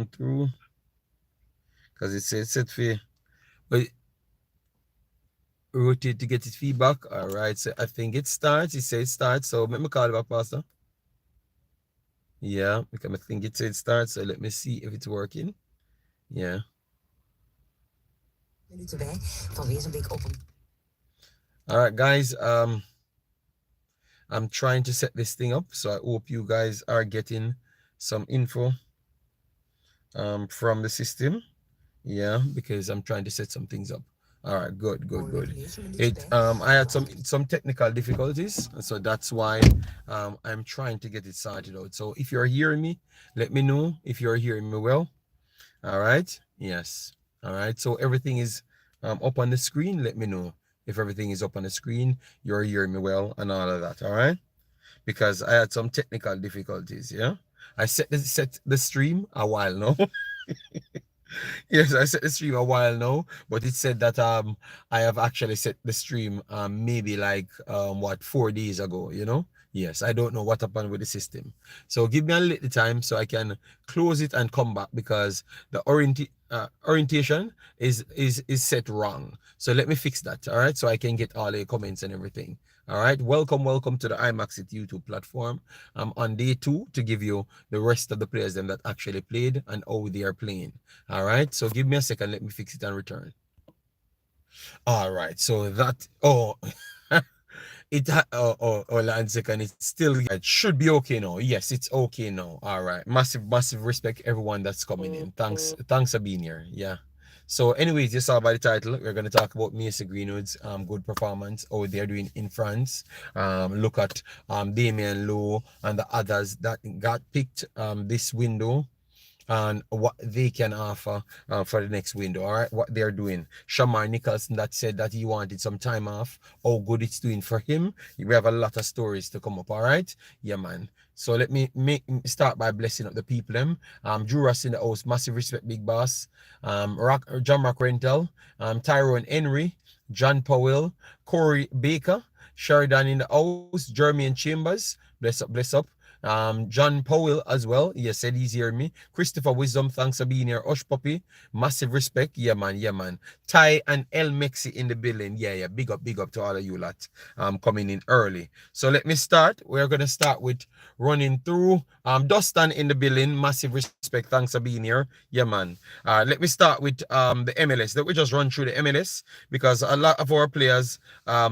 come through. Because it says set for, but rotate to get its feedback. All right, so I think it starts. It says start. So let me call it back, Pastor. Yeah, because I think it said start. So let me see if it's working. Yeah. All right, guys. I'm trying to set this thing up, so I hope you guys are getting some info from the system. Yeah, because I'm trying to set some things up. All right, good. I had some technical difficulties, so that's why I'm trying to get it sorted out. So if you're hearing me, let me know if you're hearing me well. All right, yes. All right, so everything is up on the screen. Let me know if everything is up on the screen, you're hearing me well, and all of that. All right, because I had some technical difficulties. Yeah, I set the stream a while now. Yes, I set the stream a while now, but it said that I have actually set the stream maybe like what 4 days ago, you know? Yes, I don't know what happened with the system. So give me a little time so I can close it and come back because the orientation is set wrong. So let me fix that, all right? So I can get all the comments and everything. All right, welcome to the Imaxit YouTube platform. I'm on day 2 to give you the rest of the players them that actually played and how they are playing. All right, so give me a second, let me fix it and return. All right, so that one second, it's still, it should be okay now. Yes, it's okay now. All right, massive respect everyone that's coming in. Thanks for being here. Yeah. So anyways, you saw by the title, we're going to talk about Macy Greenwood's good performance, how they're doing in France. Look at Damion Lowe and the others that got picked this window and what they can offer for the next window. All right, what they're doing. Shamar Nicholson that said that he wanted some time off, how good it's doing for him. We have a lot of stories to come up. All right, yeah, man. So let me start by blessing up the people them. Drew Ross in the house, massive respect, big boss. John Rock Rental, Tyrone Henry, John Powell, Corey Baker, Sheridan in the house, Jeremy and Chambers, bless up. John Powell as well. He said he's hearing me. Christopher Wisdom, thanks for being here. Osh Puppy, massive respect. Yeah, man. Ty and El Mexi in the building. Yeah. Big up to all of you lot coming in early. So let me start. We're gonna start with running through. Dustin in the building, massive respect. Thanks for being here. Yeah, man. Let me start with the MLS. Let me just run through the MLS because a lot of our players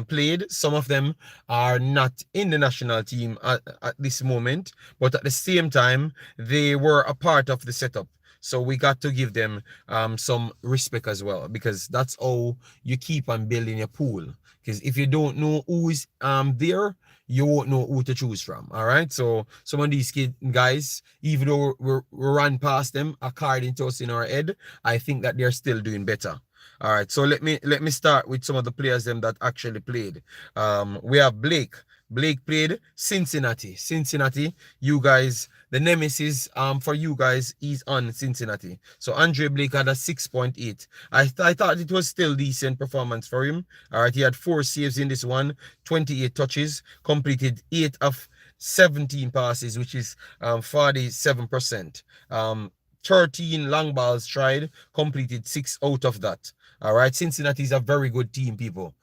played. Some of them are not in the national team at this moment, but at the same time, they were a part of the setup. So we got to give them some respect as well, because that's how you keep on building your pool. Because if you don't know who is there, you won't know who to choose from. All right. So some of these guys, even though we ran past them according to us in our head, I think that they're still doing better. All right. So let me start with some of the players them that actually played. We have Blake. Blake played Cincinnati. You guys, the nemesis for you guys is on Cincinnati. So Andre Blake had a 6.8. I thought it was still decent performance for him. All right, he had 4 saves in this one, 28 touches, completed 8 of 17 passes, which is 47%. 13 long balls tried, completed 6 out of that. All right, Cincinnati is a very good team, people.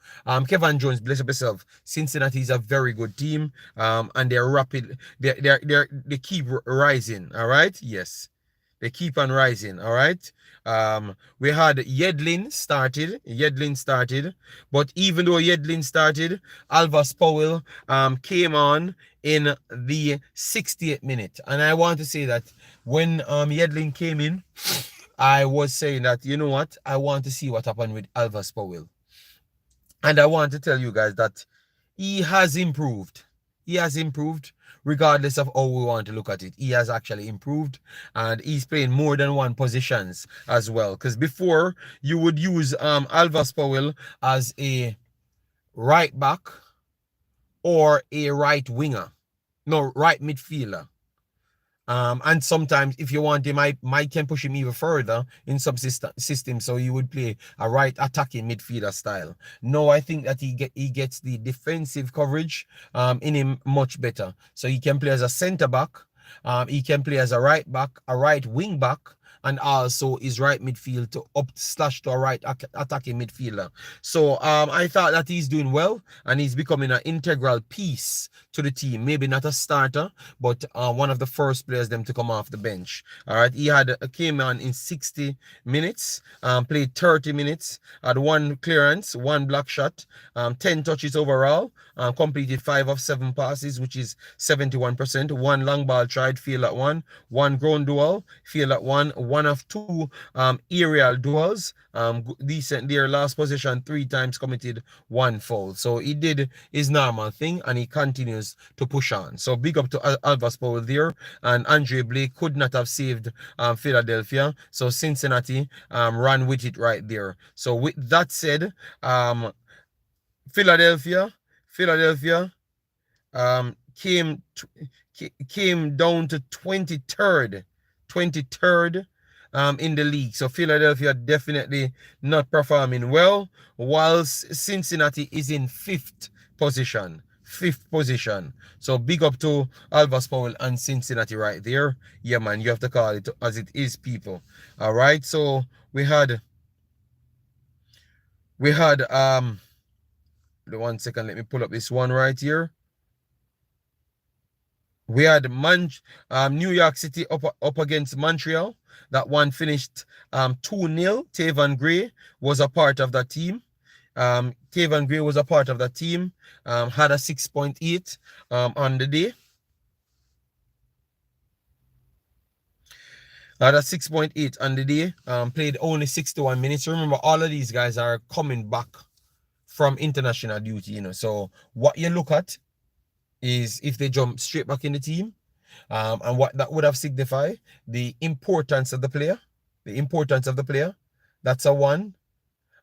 Kevin Jones, bless up yourself. Cincinnati is a very good team, and they're rapid. They keep rising. All right, yes, they keep on rising. All right. We had Yedlin started, but even though Yedlin started, Alvas Powell came on in the 68th minute, and I want to say that when Yedlin came in, I was saying that, you know what, I want to see what happened with Alvas Powell. And I want to tell you guys that he has improved. Regardless of how we want to look at it. He has actually improved, and he's playing more than one positions as well. Because before, you would use Alvas Powell as a right back or a right winger. No, right midfielder. And sometimes if you want him, I can push him even further in some system, so you would play a right attacking midfielder style. No, I think that he gets the defensive coverage in him much better. So he can play as a center back, he can play as a right back, a right wing back, and also his right midfield to up slash to a right attacking midfielder. So I thought that he's doing well and he's becoming an integral piece to the team. Maybe not a starter, but one of the first players them to come off the bench. All right, he had came on in 60 minutes, played 30 minutes, had one clearance, one block shot, 10 touches overall, completed 5 of 7 passes, which is 71%. One long ball tried, failed at one ground duel, failed at one of 2 aerial duels, decent there, last position 3 times, committed 1 foul. So he did his normal thing and he continues to push on. So big up to Alvas Powell there, and Andre Blake could not have saved Philadelphia. So Cincinnati ran with it right there. So with that said, Philadelphia came down to 23rd in the league. So Philadelphia definitely not performing well, whilst Cincinnati is in 5th position. So big up to Alvas Powell and Cincinnati right there. Yeah, man, you have to call it as it is, people. All right, so we had 1 second, let me pull up this one right here. We had New York City up against Montreal. That one finished 2-0. Taven Gray was a part of that team. Had a 6.8 on the day. Had a 6.8 on the day. Played only 61 minutes. Remember, all of these guys are coming back from international duty, you know. So what you look at is if they jump straight back in the team, and what that would have signified, the importance of the player. That's a 1.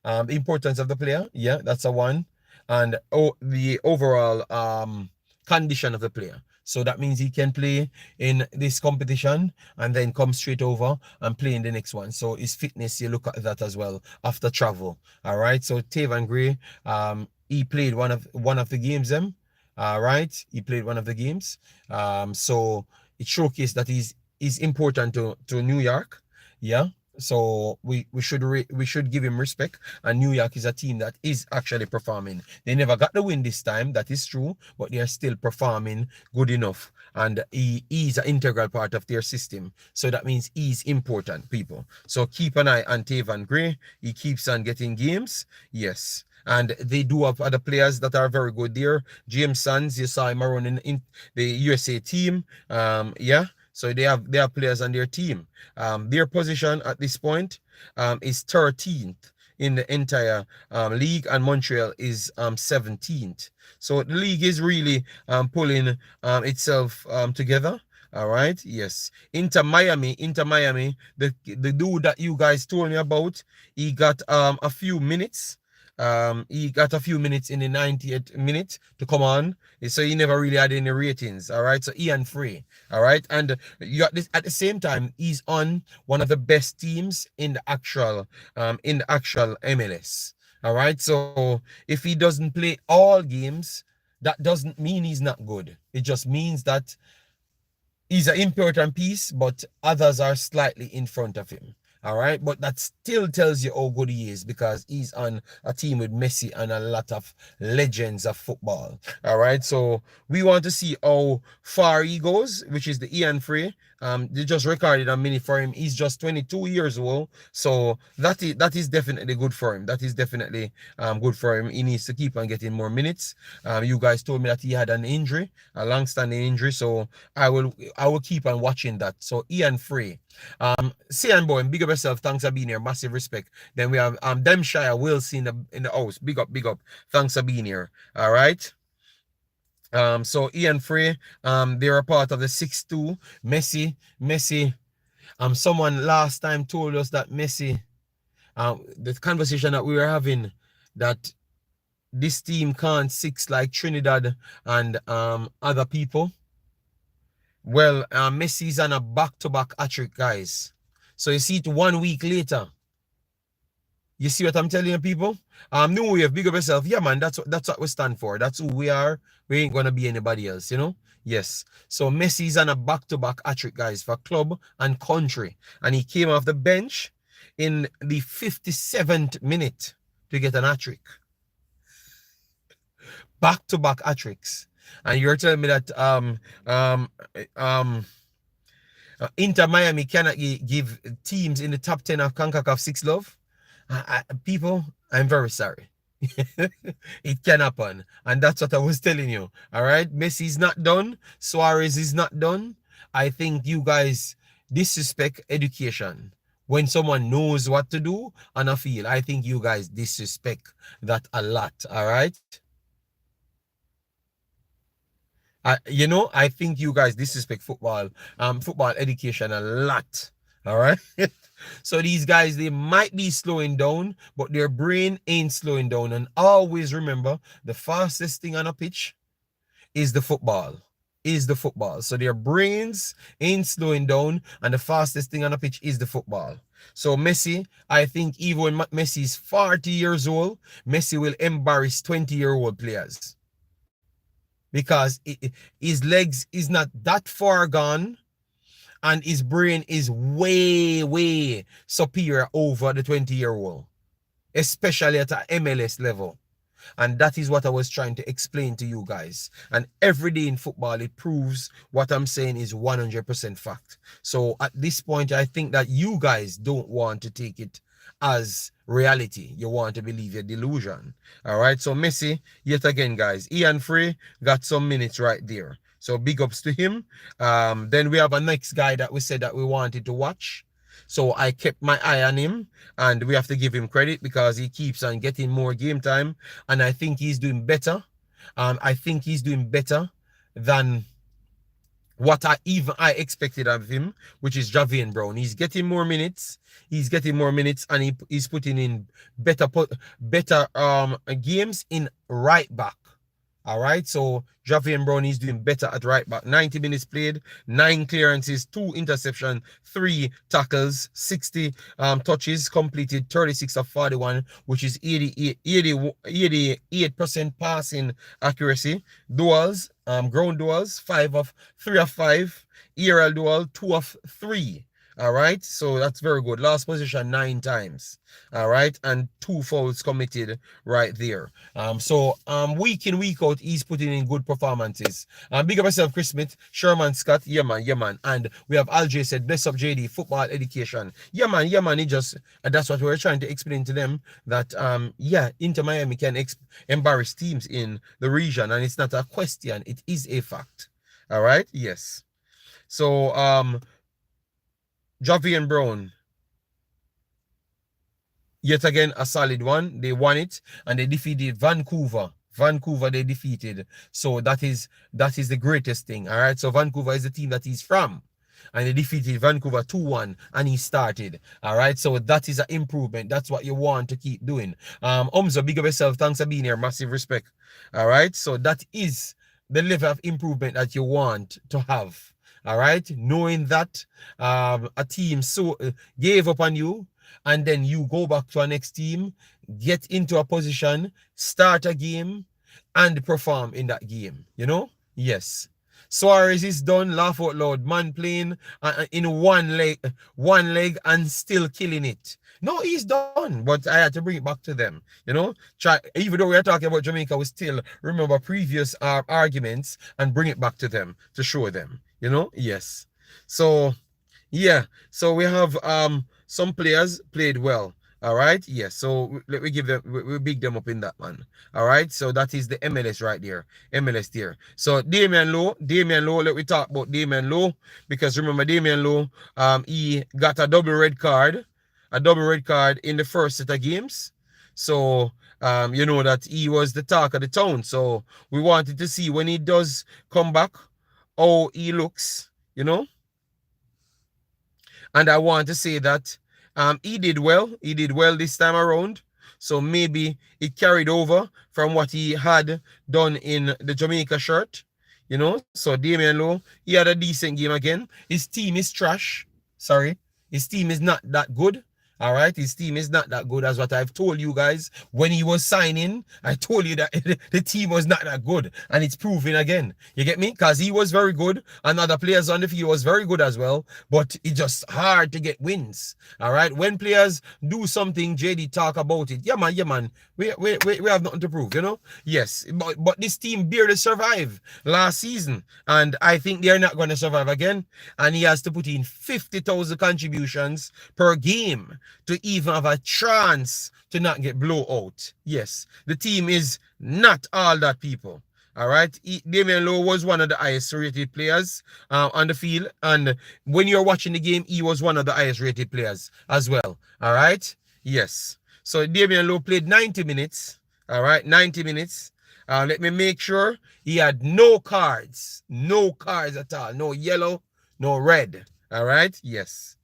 The importance of the player, yeah, that's a 1. And the overall condition of the player. So that means he can play in this competition and then come straight over and play in the next one. So his fitness, you look at that as well after travel. All right. So Taven Gray, he played one of the games. All right. He played one of the games. So it showcased that he's important to New York. Yeah. So we should give him respect, and New York is a team that is actually performing. They never got the win this time, that is true, but they are still performing good enough, and he is an integral part of their system. So that means he's important, people. So keep an eye on Taven Gray. He keeps on getting games, yes. And they do have other players that are very good there. James Sands, you saw him running in the USA team. Yeah. So they have players on their team. Their position at this point is 13th in the entire league, and Montreal is 17th. So the league is really pulling itself together. All right. Yes. Inter Miami, the dude that you guys told me about, he got a few minutes. He got a few minutes in the 90th minute to come on, so he never really had any ratings. All right, so Ian Frey. All right, and you got this at the same time. He's on one of the best teams in the actual MLS. All right, so if he doesn't play all games, that doesn't mean he's not good. It just means that he's an important piece, but others are slightly in front of him. All right, but that still tells you how good he is, because he's on a team with Messi and a lot of legends of football. All right, so we want to see how far he goes, which is the Ian Frey. They just recorded a minute for him. He's just 22 years old, so that is definitely good for him. That is definitely good for him. He needs to keep on getting more minutes. You guys told me that he had an injury, a long-standing injury, so I will keep on watching that. So Ian Frey. CN boy, big up yourself. Thanks for being here. Massive respect. Then we have Demshire Wilson in the house. Big up. Thanks for being here. All right. So Ian Frey, they're a part of the 6-2. Messi. Someone last time told us that Messi, the conversation that we were having, that this team can't 6 like Trinidad and other people. Well, Messi's on a back-to-back hat-trick, guys. So you see it 1 week later. You see what I'm telling you, people? New Wave, big up yourself. Yeah, man, that's what we stand for. That's who we are. We ain't gonna be anybody else, you know? Yes. So Messi's on a back-to-back hat-trick, guys, for club and country. And he came off the bench in the 57th minute to get an hat-trick. Back-to-back hat-tricks. And you're telling me that Inter Miami cannot give teams in the top 10 of Concacaf 6 love? People, I'm very sorry. It can happen. And that's what I was telling you. All right. Messi's not done. Suarez is not done. I think you guys disrespect education. When someone knows what to do on a field, I think you guys disrespect that a lot. All right. I think you guys disrespect football education a lot. All right. So these guys, they might be slowing down, but their brain ain't slowing down. And always remember, the fastest thing on a pitch is the football. So their brains ain't slowing down, and the fastest thing on a pitch is the football. So Messi, I think even when Messi is 40 years old, Messi will embarrass 20-year-old players. Because his legs is not that far gone, and his brain is way, way superior over the 20-year-old, especially at an MLS level. And that is what I was trying to explain to you guys. And every day in football, it proves what I'm saying is 100% fact. So at this point, I think that you guys don't want to take it as reality. You want to believe your delusion. All right. So Messi, yet again, guys, Ian Frey got some minutes right there. So big ups to him. Then we have a next guy that we said that we wanted to watch. So I kept my eye on him, and we have to give him credit because he keeps on getting more game time, and I think he's doing better. I think he's doing better than what I expected of him, which is Javian Brown. He's getting more minutes. And he's putting in better games in right back. All right, so Javian Brown is doing better at right back. 90 minutes played, 9 clearances, 2 interceptions, 3 tackles, 60 touches completed, 36 of 41, which is 88% passing accuracy. Duels, ground duels, 3 of 5. Aerial duel, 2 of 3. All right, so that's very good. Last position 9 times. All right, and 2 fouls committed right there. So week in, week out, he's putting in good performances. Big up myself, Chris Smith, Sherman Scott, yeah man. And we have Alj said, bless up JD, football education. Yeah man. He just, that's what we're trying to explain to them, that Inter Miami can embarrass teams in the region, and it's not a question, it is a fact. All right, yes. So Javian Brown, yet again, a solid one. They won it, and they defeated Vancouver. They defeated. So that is the greatest thing. All right. So Vancouver is the team that he's from, and they defeated Vancouver 2-1, and he started. All right. So that is an improvement. That's what you want to keep doing. Umzo, big up yourself. Thanks for being here. Massive respect. All right. So that is the level of improvement that you want to have. All right, knowing that a team gave up on you, and then you go back to our next team, get into a position, start a game, and perform in that game. Yes. Suarez is done. Laugh out loud. Man playing in one leg and still killing it. No, he's done, but I had to bring it back to them. Even though we are talking about Jamaica, we still remember previous arguments and bring it back to them to show them. Yes. So yeah, so we have some players played well. All right, yes. So let me give them, we big them up in that, man. All right, so that is the MLS right there. MLS there. So Damion Lowe, let me talk about Damion Lowe, because remember Damion Lowe, he got a double red card in the first set of games. So you know that he was the talk of the town. So we wanted to see when he does come back, how he looks, And I want to say that he did well. He did well this time around. So maybe it carried over from what he had done in the Jamaica shirt. So Damion Lowe, he had a decent game again. His team is trash. Sorry. His team is not that good. All right, his team is not that good, as what I've told you guys when he was signing. I told you that the team was not that good, and it's proving again. You get me? Because he was very good, and other players on the field was very good as well. But it's just hard to get wins. All right, when players do something, JD talk about it. Yeah, man, yeah, man. We have nothing to prove, you know. Yes, but this team barely survived last season, and I think they're not going to survive again. And he has to put in 50,000 contributions per game to even have a chance to not get blown out. Yes, the team is not all that, people. All right, Damion Lowe was one of the highest rated players on the field, and when you're watching the game, he was one of the highest rated players as well. All right, yes. So Damion Lowe played 90 minutes. All right, 90 minutes. Let me make sure he had no cards at all, no yellow, no red. All right, yes.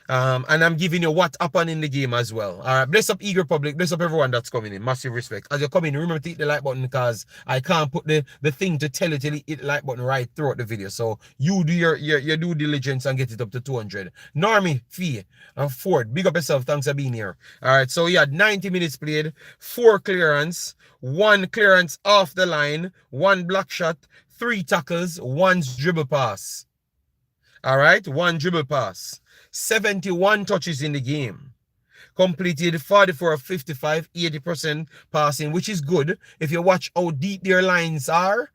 And I'm giving you what happened in the game as well. All right, bless up Eagle Public, bless up everyone that's coming in. Massive respect. As you come in, remember to hit the like button, because I can't put the thing to tell you to hit the like button right throughout the video. So you do your due diligence and get it up to 200. Normie, Fee, and Ford, big up yourself. Thanks for being here. All right, so he had 90 minutes played, 4 clearance, 1 clearance off the line, 1 block shot, 3 tackles, 1 dribble pass. All right, 1 dribble pass. 71 touches in the game. Completed 44 of 55, 80% passing, which is good. If you watch how deep their lines are,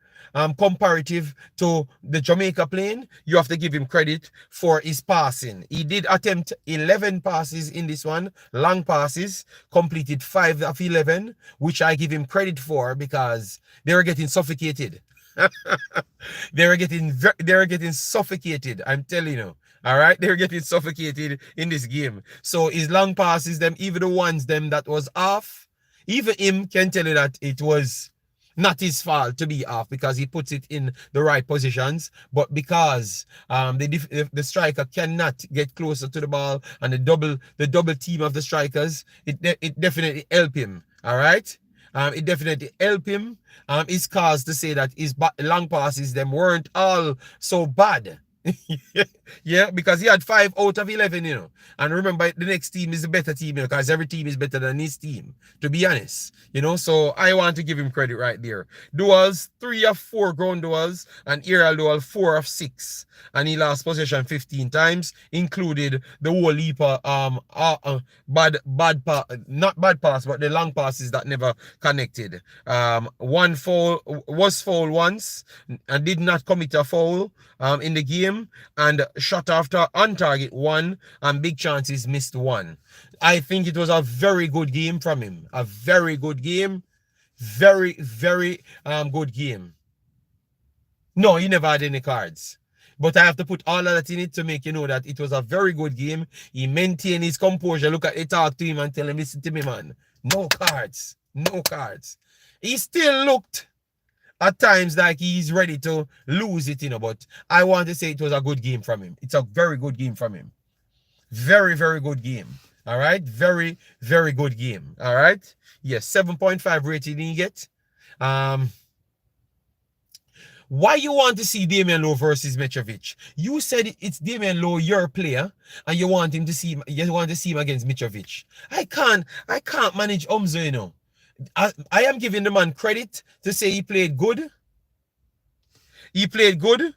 comparative to the Jamaica playing, you have to give him credit for his passing. He did attempt 11 passes in this one, long passes, completed 5 of 11, which I give him credit for because they were getting suffocated. they were getting suffocated, I'm telling you. All right, they're getting suffocated in this game. So his long passes, them, even the ones them that was off, even him can tell you that it was not his fault to be off because he puts it in the right positions. But because the striker cannot get closer to the ball, and the double team of the strikers, it definitely helped him. All right. It definitely helped him. His cause to say that his long passes them weren't all so bad. Yeah, because he had 5 out of 11, you know. And remember, the next team is the better team, you know, because every team is better than his team, to be honest. You know, so I want to give him credit right there. Duels, 3 of 4 ground duels, and aerial duel, 4 of 6. And he lost possession 15 times, included the whole heap of not bad pass, but the long passes that never connected. One foul, was foul once, and did not commit a foul in the game, and shot after on target 1, and big chances missed 1. I think it was a very good game from him. A very good game. Very, very good game. No, he never had any cards. But I have to put all of that in it to make you know that it was a very good game. He maintained his composure. Look at it, talk to him and tell him, listen to me, man. No cards. No cards. He still looked at times like he's ready to lose it, you know, but I want to say it was a good game from him. It's a very good game from him. Very, very good game. All right? Very, very good game. All right? Yes, 7.5 rating he get. Why you want to see Damion Lowe versus Mitrovic? You said it's Damion Lowe, your player, and you want him to see him against Mitrovic. I can't manage Umzo, you know. I am giving the man credit to say he played good. He played good.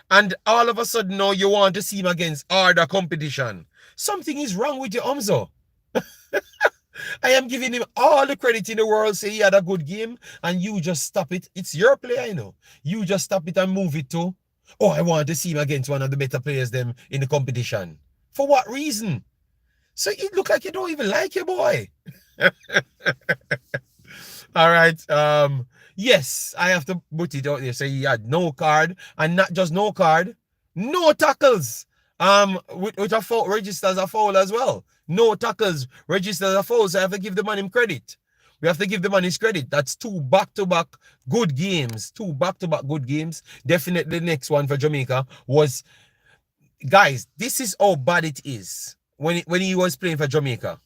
And all of a sudden now you want to see him against harder competition. Something is wrong with your Umzo. I am giving him all the credit in the world, say he had a good game, and you just stop it. It's your player, you know. You just stop it and move it to, oh, I want to see him against one of the better players them in the competition. For what reason? So it look like you don't even like your boy. All right. Yes, I have to put it out there. So he had no card, and not just no card, no tackles. With a foul registers a foul as well. No tackles registers a foul. So I have to give the man him credit. We have to give the man his credit. That's 2 back-to-back good games. 2 back-to-back good games. Definitely the next one for Jamaica was, guys, this is how bad it is when he was playing for Jamaica.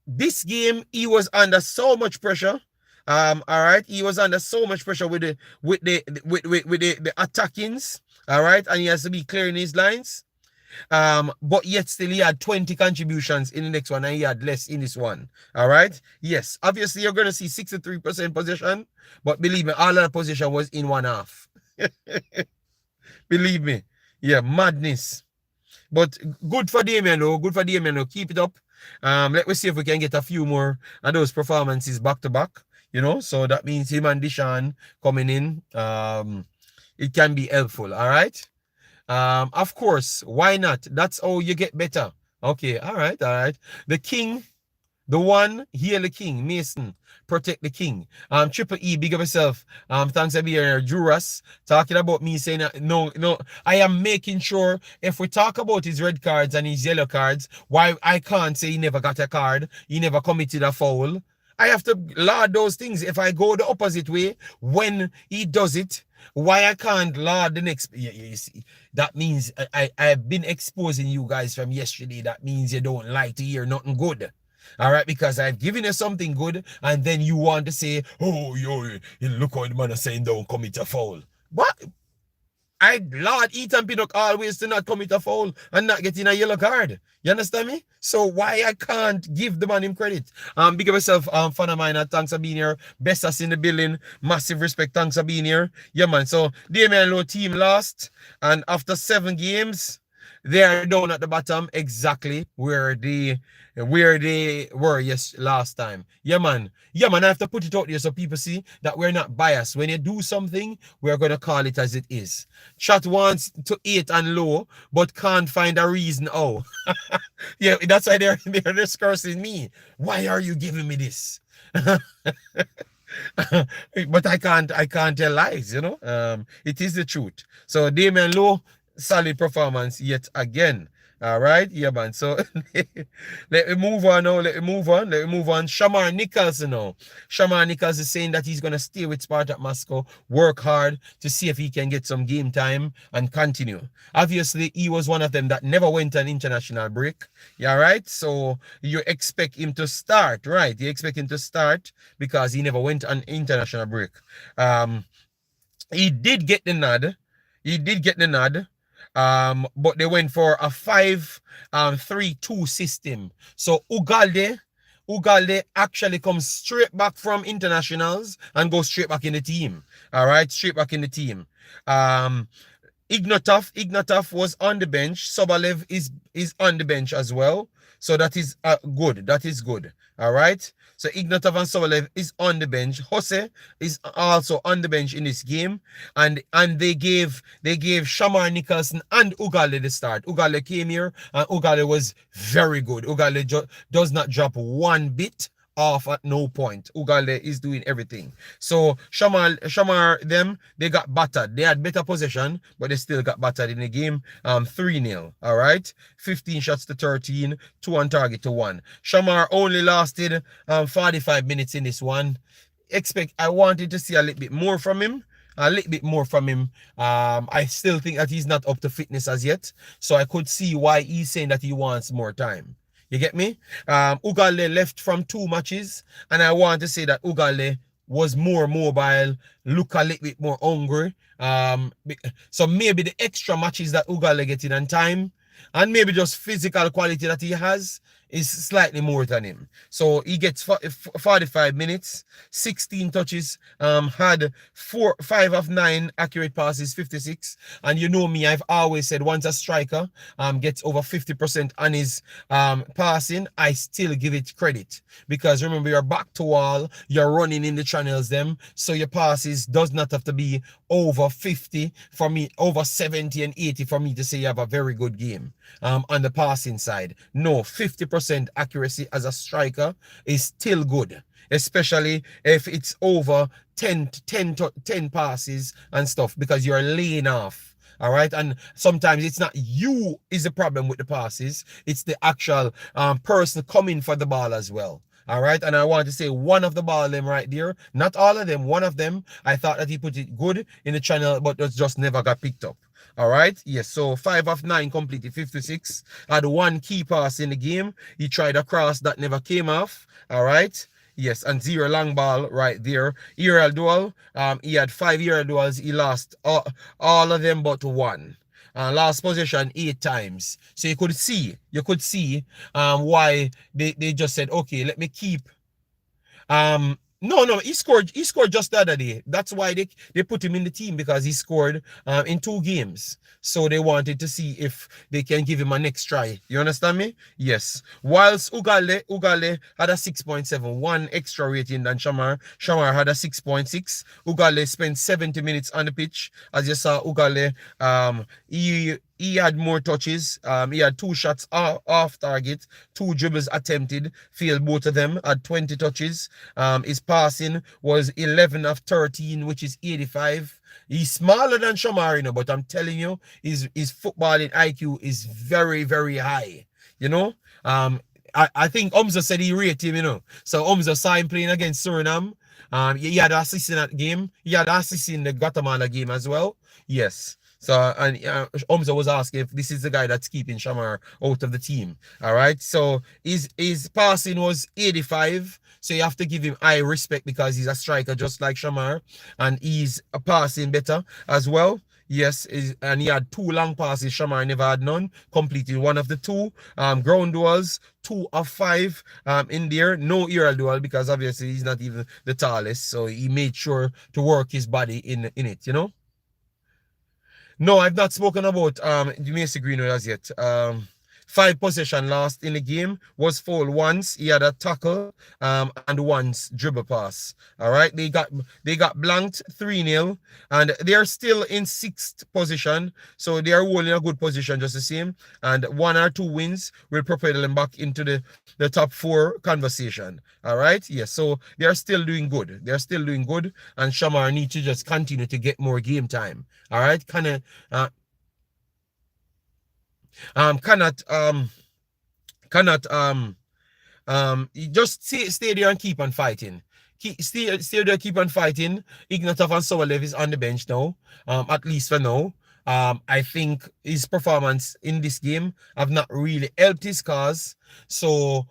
This game, he was under so much pressure. All right, he was under so much pressure with the attackings. All right, and he has to be clearing his lines. But yet still he had 20 contributions in the next one and he had less in this one. All right. Yes, obviously you're gonna see 63% possession, but believe me, all of the possession was in one half. Believe me. Yeah, madness. But good for Damion though. Good for Damion though. Keep it up. Let me see if we can get a few more of those performances back to back. You know, so that means him and Deshaun coming in. It can be helpful. All right. Of course, why not? That's how you get better. Okay, all right. The king, the one, heal the king. Mason, protect the king. Triple E, big up yourself. Thanks for being here. Juras, talking about me saying that, no, I am making sure if we talk about his red cards and his yellow cards, why I can't say he never got a card, he never committed a foul. I have to laud those things. If I go the opposite way, when he does it, why I can't laud the next? You see, that means I've been exposing you guys from yesterday. That means you don't like to hear nothing good. All right, because I've given you something good, and then you want to say, oh, yo, look how the man is saying don't commit a foul. What? Lord Ethan Pinnock always to not commit a foul and not getting a yellow card. You understand me? So why I can't give the man him credit? Big up yourself, fan of mine, thanks for being here. Best us in the building. Massive respect, thanks for being here. Yeah, man. So Damion Lowe team lost, and after 7 games, they are down at the bottom exactly where they were last time. Yeah, man. I have to put it out there so people see that we're not biased. When you do something, we're going to call it as it is. Chat wants to 8 and low, but can't find a reason. Oh, yeah, that's why they're discussing me. Why are you giving me this? But I can't tell lies, you know. It is the truth. So Damion Lowe, solid performance yet again. All right, yeah, man. So let me move on now. Let me move on. Shamar Nicholson now. Shamar Nicholson is saying that he's gonna stay with Spartak Moscow, work hard to see if he can get some game time and continue. Obviously, he was one of them that never went on international break. Yeah, right. So you expect him to start, right? You expect him to start because he never went on international break. He did get the nod. But they went for a 5-3-2 system. So Ugalde actually comes straight back from internationals and goes straight back in the team. All right, straight back in the team. Ignatov was on the bench. Sobalev is on the bench as well. So that is good. That is good. All right. So Ignatov and Sobalev is on the bench. Jose is also on the bench in this game. And they gave Shamar Nicholson and Ugalde the start. Ugalde came here and Ugalde was very good. Ugalde does not drop one bit off at no point. Ugalde is doing everything. So Shamar them, they got battered. They had better possession, but they still got battered in the game. 3-0. All right. 15 shots to 13, 2 on target to 1. Shamar only lasted 45 minutes in this one. I wanted to see a little bit more from him. I still think that he's not up to fitness as yet. So I could see why he's saying that he wants more time. You get me? Ugalde left from 2 matches, and I want to say that Ugalde was more mobile, look a little bit more hungry. So maybe the extra matches that Ugalde getting on time, and maybe just physical quality that he has, is slightly more than him. So he gets 45 minutes, 16 touches, had 5 of 9 accurate passes, 56. And you know me, I've always said once a striker gets over 50% on his passing, I still give it credit. Because remember, you're back to wall, you're running in the channels them, so your passes does not have to be over 50 for me, over 70 and 80 for me to say you have a very good game on the passing side. No, 50% accuracy as a striker is still good, especially if it's over 10 passes and stuff, because you're laying off. All right, and sometimes it's not you is the problem with the passes, it's the actual person coming for the ball as well. All right, and I want to say one of the ball them right there, not all of them, one of them, I thought that he put it good in the channel, but it just never got picked up. All right, yes, so 5 of 9 completed, 56. Had 1 key pass in the game. He tried a cross that never came off. All right, yes, and 0 long ball right there. Aerial duel, he had 5 aerial duels. He lost all of them but 1. last possession 8 times. So you could see why they just said, okay, let me keep no, he scored just the other day. That's why they put him in the team, because he scored in 2 games. So they wanted to see if they can give him a next try. You understand me? Yes. Whilst Ugale had a 6.7, extra rating than Shamar. Shamar had a 6.6. Ugale spent 70 minutes on the pitch. As you saw, Ugale he had more touches. He had 2 shots off target, 2 dribbles attempted, failed both of them, had 20 touches. His passing was 11 of 13, which is 85. He's smaller than Shamar, but I'm telling you, his footballing IQ is very, very high. I think Umza said he rated him, So Umza saw him playing against Suriname. He had an assist in that game. He had an assist in the Guatemala game as well. Yes. So, and Umza was asking if this is the guy that's keeping Shamar out of the team. All right. So his passing was 85. So you have to give him high respect, because he's a striker just like Shamar, and he's passing better as well. Yes, and he had 2 long passes. Shamar never had none. Completed 1 of the 2. Ground duels, 2 of 5 in there. No aerial duel, because obviously he's not even the tallest. So he made sure to work his body in it, No, I've not spoken about Jamaica Greenwood as yet. 5 possession lost in the game, was fouled once. He had a tackle and once dribble pass. All right, they got blanked 3-0, and they're still in 6th position, so they are holding a good position just the same. And 1 or 2 wins will propel them back into the top 4 conversation. All right, yes, so they are still doing good. They're still doing good, and Shamar needs to just continue to get more game time. All right, just stay there and keep on fighting. Stay there, keep on fighting. Ignatov and Sobolev is on the bench now, at least for now. I think his performance in this game have not really helped his cause. So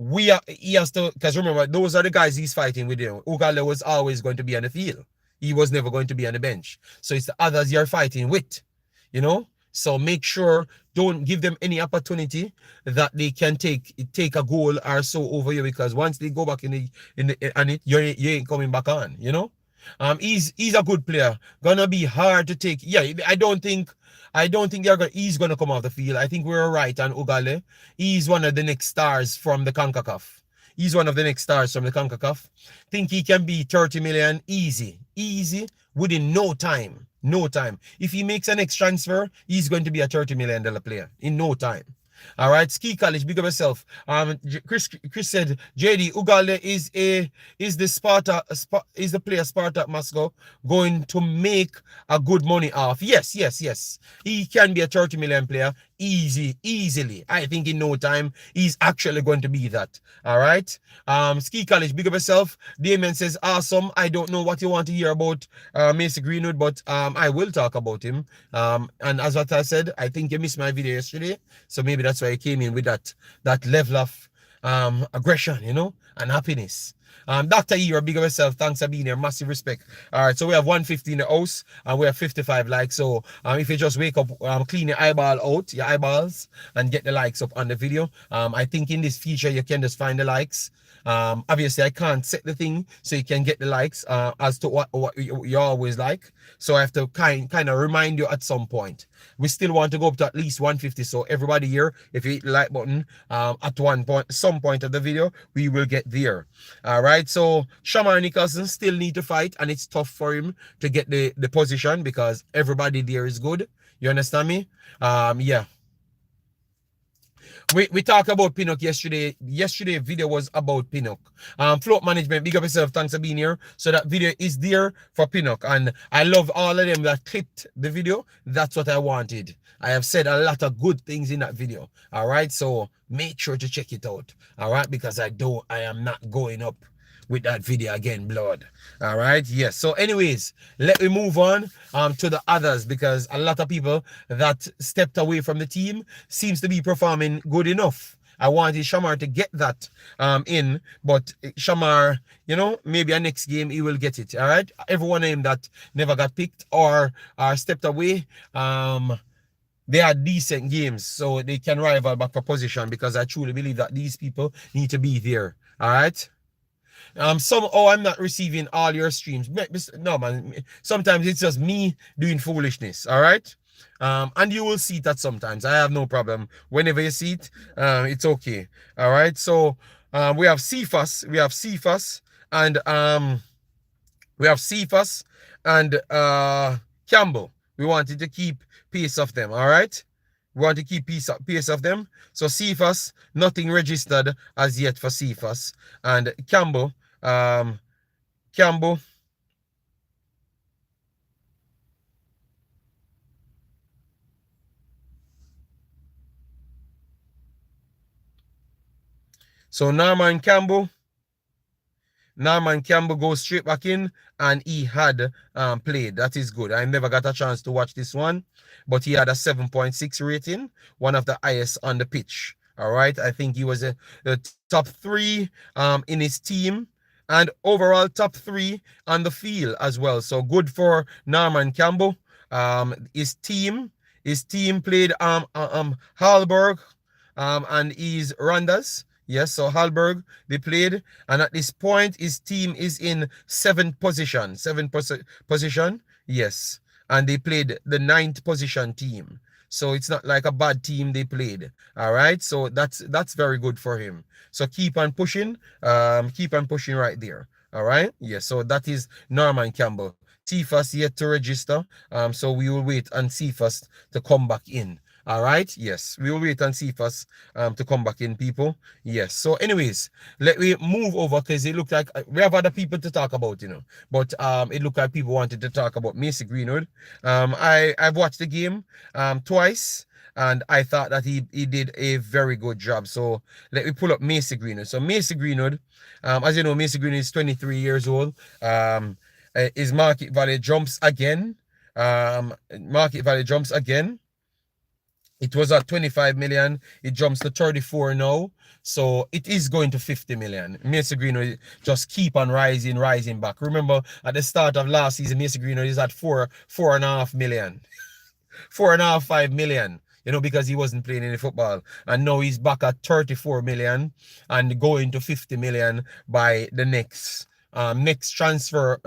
he has to, because remember, those are the guys he's fighting with. Ugale was always going to be on the field. He was never going to be on the bench. So it's the others you're fighting with, So make sure, don't give them any opportunity that they can take a goal or so over you, because once they go back in it, you ain't coming back on, He's a good player. Gonna be hard to take. Yeah, I don't think he's gonna come off the field. I think we're right on Ugale. He's one of the next stars from the Concacaf. Think he can be 30 million easy within no time. If he makes a next transfer, he's going to be a $30 million player in no time. All right, Ski College, big up yourself. Chris said JD Ugale is the player Spartak Moscow going to make a good money off. Yes. He can be a 30 million player easily. I think in no time he's actually going to be that. All right. Ski College, big up yourself. Damion says awesome. I don't know what you want to hear about Mason Greenwood, but I will talk about him. And as what I said, I think you missed my video yesterday, so maybe that's why I came in with that level of aggression, and happiness. Dr. E, big up yourself. Thanks for being here. Massive respect. All right, so we have 150 in the house, and we have 55 likes. So if you just wake up, clean your eyeballs, and get the likes up on the video. I think in this feature, you can just find the likes. Obviously, I can't set the thing so you can get the likes as to what you always like. So I have to kind of remind you at some point. We still want to go up to at least 150. So everybody here, if you hit the like button at some point of the video, we will get there. All right. So Shamar Nicholson still need to fight, and it's tough for him to get the position because everybody there is good. You understand me? Yeah. We talked about Pinnock yesterday. Yesterday video was about Pinnock. Float management, big up yourself, thanks for being here. So that video is there for Pinnock. And I love all of them that clipped the video. That's what I wanted. I have said a lot of good things in that video. All right. So make sure to check it out. All right. Because I am not going up with that video again, blood. All right. Yes. So anyways, let me move on to the others, because a lot of people that stepped away from the team seems to be performing good enough. I wanted Shamar to get that in, but Shamar, maybe a next game he will get it. All right. Everyone of him that never got picked or stepped away, they are decent games, so they can rival back for position, because I truly believe that these people need to be there. All right. I'm not receiving all your streams. No, man. Sometimes it's just me doing foolishness. All right. And you will see that sometimes. I have no problem. Whenever you see it, it's okay. All right. So, we have Cephas, and Campbell. We wanted to keep pace of them. All right. We want to keep pace of them. So Cephas, nothing registered as yet for Cephas. And Campbell, Campbell. So Norman Campbell goes straight back in, and he had played. That is good. I never got a chance to watch this one, but he had a 7.6 rating, one of the highest on the pitch. All right. I think he was the top 3 in his team, and overall top 3 on the field as well. So good for Norman Campbell. His team played Hallberg and his Rondas. Yes, so Hallberg, they played, and at this point, his team is in 7th position. 7th position, yes. And they played the 9th position team. So it's not like a bad team they played. All right, so that's very good for him. So keep on pushing right there. All right, yes. So that is Norman Campbell. Cephas yet to register. So we will wait and Cephas to come back in. All right. Yes, we will wait and see first to come back in, people. Yes. So, anyways, let me move over, because it looked like we have other people to talk about, But it looked like people wanted to talk about Macy Greenwood. I've watched the game twice, and I thought that he did a very good job. So let me pull up Macy Greenwood. So Macy Greenwood, as you know, Macy Greenwood is 23 years old. His market value jumps again. It was at 25 million. It jumps to 34 now. So it is going to 50 million. Macy Greenwood just keep on rising back. Remember, at the start of last season, Macy Greenwood is at 4.5 million. 4.5, 5 million. Because he wasn't playing any football. And now he's back at 34 million and going to 50 million by the next transfer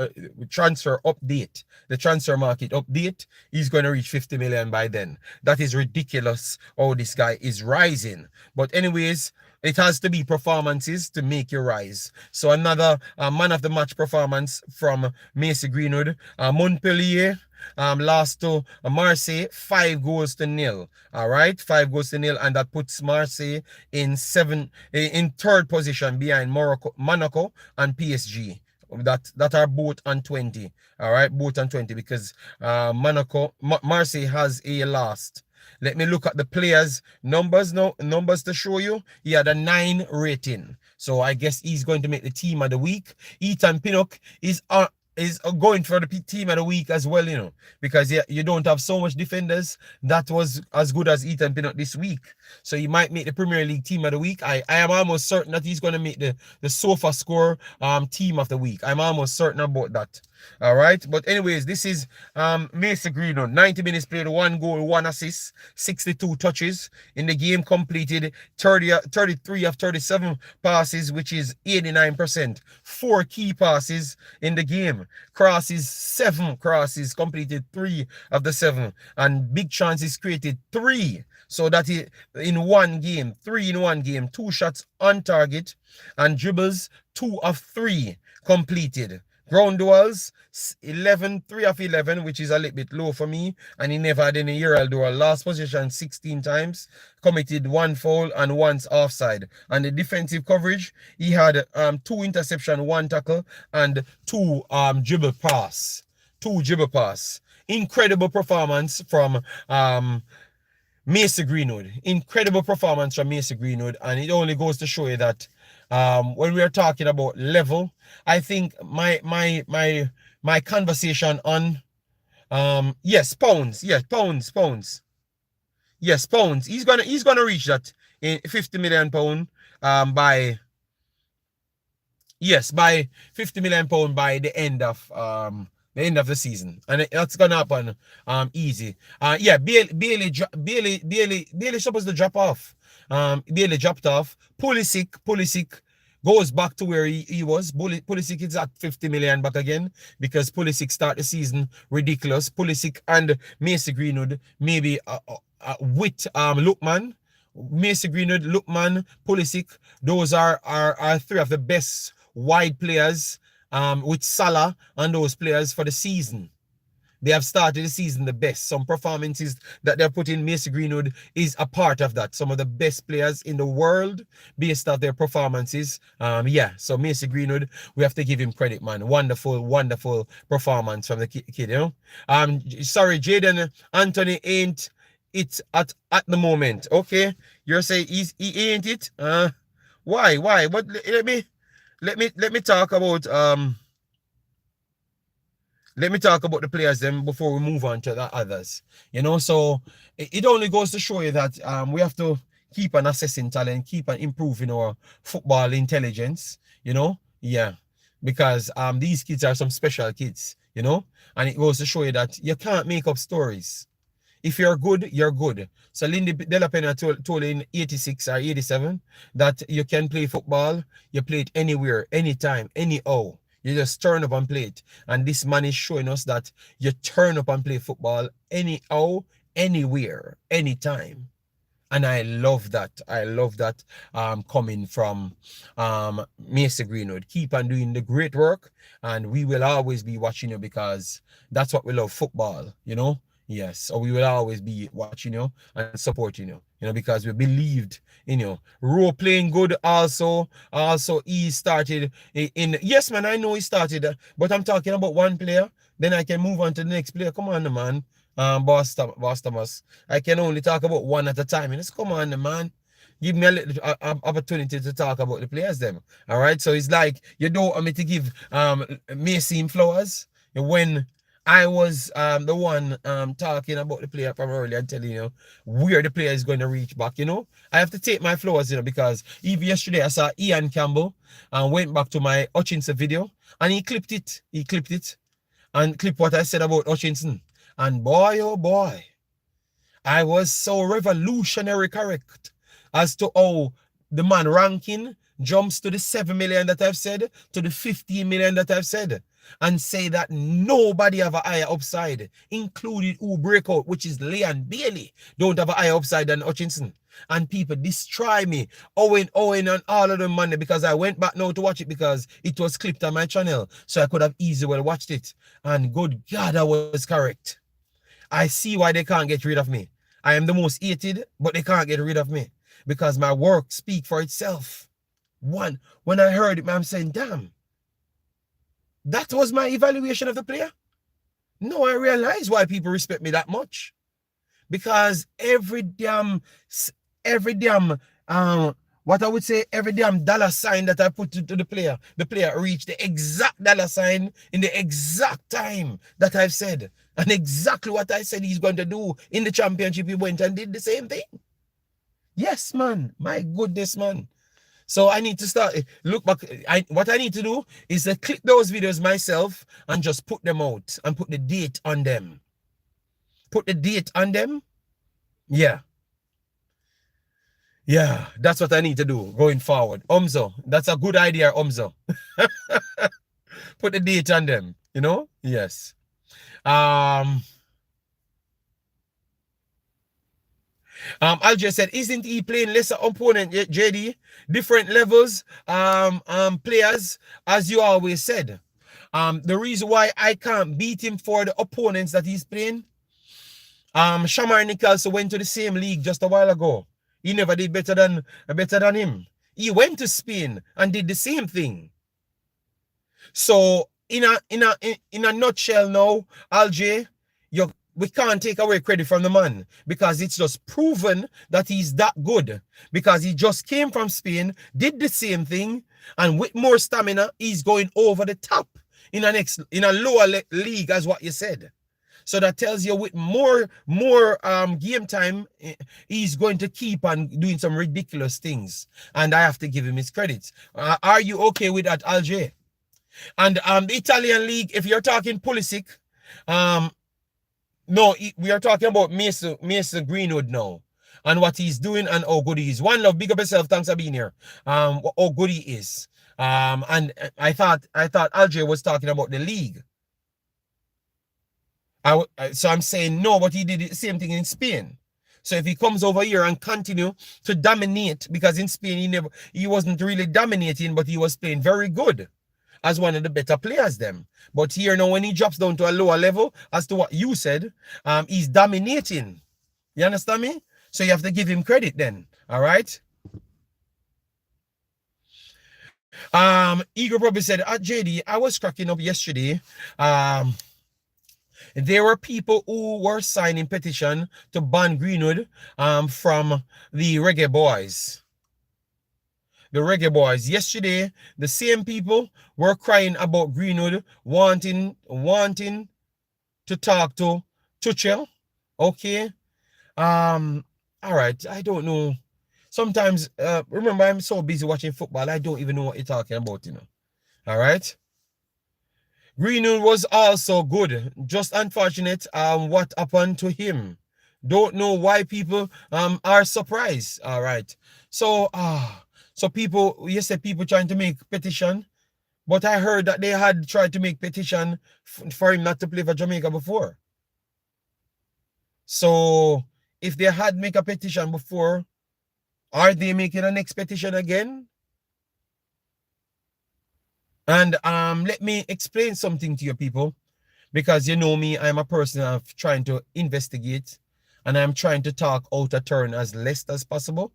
update, the transfer market update. He's going to reach 50 million by then. That is ridiculous how this guy is rising. But anyways, it has to be performances to make you rise. So another man of the match performance from Macy Greenwood. Montpellier lost to Marseille 5-0. All right, 5-0, and that puts Marseille in 3rd position behind Monaco and PSG. That are both on 20. All right, both on 20, because Marseille has a lost. Let me look at the players' numbers now. Numbers to show you. He had a 9 rating. So I guess he's going to make the team of the week. Ethan Pinnock is going for the team of the week as well, because you don't have so much defenders that was as good as Ethan Pinnock this week. So he might make the Premier League team of the week. I am almost certain that he's going to make the Sofa Score team of the week. I'm almost certain about that. All right. But anyways, this is Macy Greenwood. 90 minutes played, 1 goal, 1 assist, 62 touches in the game, completed 33 of 37 passes, which is 89%. 4 key passes in the game. Crosses, 7 crosses, completed 3 of the 7. And big chances created 3. So that is in one game, 3 in one game, 2 shots on target, and dribbles, 2 of 3 completed. Ground duels, 3 of 11, which is a little bit low for me. And he never had any aerial duel. Last position 16 times. Committed 1 foul and once offside. And the defensive coverage, he had 2 interception, 1 tackle, and 2 dribble pass. 2 dribble pass. Incredible performance from Macy Greenwood. Incredible performance from Macy Greenwood. And it only goes to show you that when we are talking about level, I think my conversation on yes, pounds. Yes, pounds. Yes, pounds. He's gonna reach that in 50 million pound by 50 million pound by the end of the end of the season, and that's gonna happen easy. Yeah, Bailey supposed to drop off. Bailey dropped off. Pulisic goes back to where he was. Pulisic is at 50 million back again because Pulisic start the season ridiculous. Pulisic and Macy Greenwood maybe with Lookman. Macy Greenwood, Lookman, Pulisic, those are three of the best wide players with Salah and those players for the season. They have started the season the best. Some performances that they're putting, Macy Greenwood is a part of that. Some of the best players in the world based off their performances. Yeah, so Macy Greenwood, we have to give him credit, man. Wonderful, wonderful performance from the kid, you know. Sorry, Jaden Anthony ain't it at the moment. Okay, you're saying he ain't it? Why? But let me talk about let me talk about the players then before we move on to the others. You know, so it only goes to show you that we have to keep on assessing talent, keep on improving our football intelligence, you know. Yeah. Because these kids are some special kids, you know, and it goes to show you that you can't make up stories. If you're good, you're good. So Lindy Delapena told in 86 or 87 that you can play football, you play it anywhere, anytime, anyhow. You just turn up and play it. And this man is showing us that you turn up and play football anyhow, anywhere, anytime. And I love that. I love that coming from Macy Greenwood. Keep on doing the great work. And we will always be watching you because that's what we love, football, you know? Yes, so we will always be watching you and supporting you, you know, because we believed in you. Role playing good also he started in, yes, man, I know he started, but I'm talking about one player, then I can move on to the next player. Come on, man. Boss Thomas. I can only talk about one at a time. And just come on, man. Give me a little opportunity to talk about the players, them. All right. So it's like you don't want me to give Macy flowers when I was the one talking about the player from earlier and telling you where the player is going to reach back, you know. I have to take my flowers, you know, because even yesterday I saw Ian Campbell and went back to my Hutchinson video and he clipped it. And clipped what I said about Hutchinson. And boy, oh boy, I was so revolutionary correct as to how the man ranking jumps to the 7 million that I've said, to the 15 million that I've said, and say that nobody have a higher upside, including who break out, which is Leon Bailey, don't have a higher upside than Hutchinson. And people destroy me, Owen, and all of them Monday, because I went back now to watch it because it was clipped on my channel, so I could have easily well watched it. And good God, I was correct. I see why they can't get rid of me. I am the most hated, but they can't get rid of me because my work speaks for itself. When I heard it, I'm saying, damn, that was my evaluation of the player. No, I realize why people respect me that much. Because every damn, what I would say, every damn dollar sign that I put to the player reached the exact dollar sign in the exact time that I've said. And exactly what I said he's going to do in the championship, he went and did the same thing. Yes, man. My goodness, man. So I need to start, look back. What I need to do is to click those videos myself and just put them out and put the date on them. Put the date on them. Yeah. Yeah, that's what I need to do going forward. Umzo, that's a good idea, Umzo. Put the date on them, you know? Yes. Al just said, isn't he playing lesser opponent, JD? Different levels, players, as you always said. The reason why I can't beat him for the opponents that he's playing, Shamar Nicholson went to the same league just a while ago. He never did better than him. He went to Spain and did the same thing. So in a nutshell now, Alj, we can't take away credit from the man because it's just proven that he's that good because he just came from Spain, did the same thing, and with more stamina, he's going over the top in a lower league, as what you said. So that tells you with more game time, he's going to keep on doing some ridiculous things. And I have to give him his credits. Are you okay with that, Alj? And the Italian league, if you're talking Pulisic, no, we are talking about Mason Greenwood now. And what he's doing and how good he is. One love, big up yourself, thanks for being here. How good he is. And I thought Alger was talking about the league. So I'm saying no, but he did the same thing in Spain. So if he comes over here and continue to dominate, because in Spain he wasn't really dominating, but he was playing very good as one of the better players them. But here now, when he drops down to a lower level, as to what you said, he's dominating. You understand me? So you have to give him credit then. All right. Eagle probably said, JD, I was cracking up yesterday. There were people who were signing petition to ban Greenwood from the Reggae Boyz. The Reggae Boyz. Yesterday, the same people were crying about Greenwood wanting to talk to Tuchel. Okay. All right. I don't know. Sometimes, remember, I'm so busy watching football, I don't even know what you're talking about, you know. All right. Greenwood was also good. Just unfortunate what happened to him. Don't know why people are surprised. All right. So so people, you said people trying to make petition, but I heard that they had tried to make petition for him not to play for Jamaica before. So if they had make a petition before, are they making a next petition again? And let me explain something to you people, because you know me, I'm a person of trying to investigate, and I'm trying to talk out of turn as less as possible,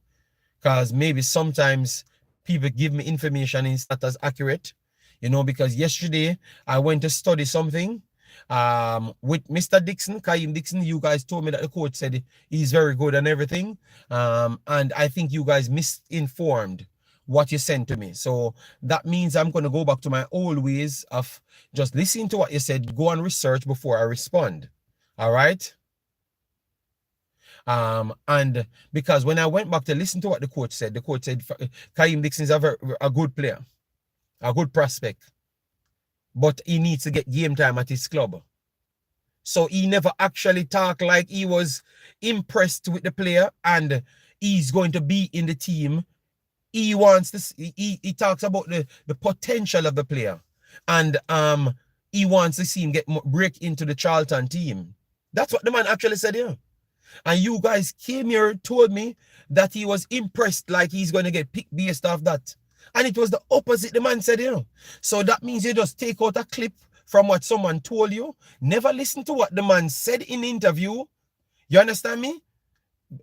because maybe sometimes people give me information and it's not as accurate, you know, because yesterday I went to study something with Mr. Dixon, Kaim Dixon. You guys told me that the coach said he's very good and everything, and I think you guys misinformed what you sent to me. So that means I'm going to go back to my old ways of just listening to what you said, go and research before I respond. All right. And because when I went back to listen to what the coach said Kaim Dixon is a good player, a good prospect, but he needs to get game time at his club. So he never actually talked like he was impressed with the player and he's going to be in the team. He wants this. He talks about the potential of the player, and he wants to see him break into the Charlton team. That's what the man actually said here. And you guys came here, told me that he was impressed, like he's going to get picked based off that. And it was the opposite the man said here. So that means you just take out a clip from what someone told you. Never listen to what the man said in the interview. You understand me?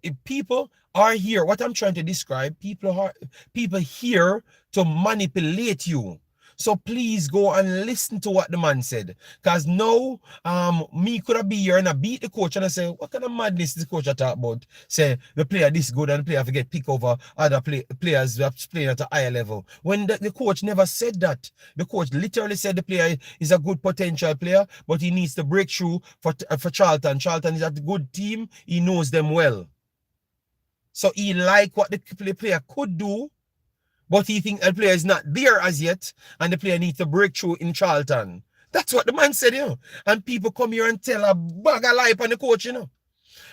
If people are here, what I'm trying to describe, people here to manipulate you. So please go and listen to what the man said. Because now, me could have been here and I beat the coach and I say, what kind of madness is the coach I talk about? Say, the player this good and the player forget pick over other players that's playing at a higher level. When the coach never said that. The coach literally said the player is a good potential player, but he needs to break through for Charlton. Charlton is a good team. He knows them well. So he like what the player could do, but he think the player is not there as yet, and the player needs to break through in Charlton. That's what the man said, you know. And people come here and tell a bag of lie on the coach, you know.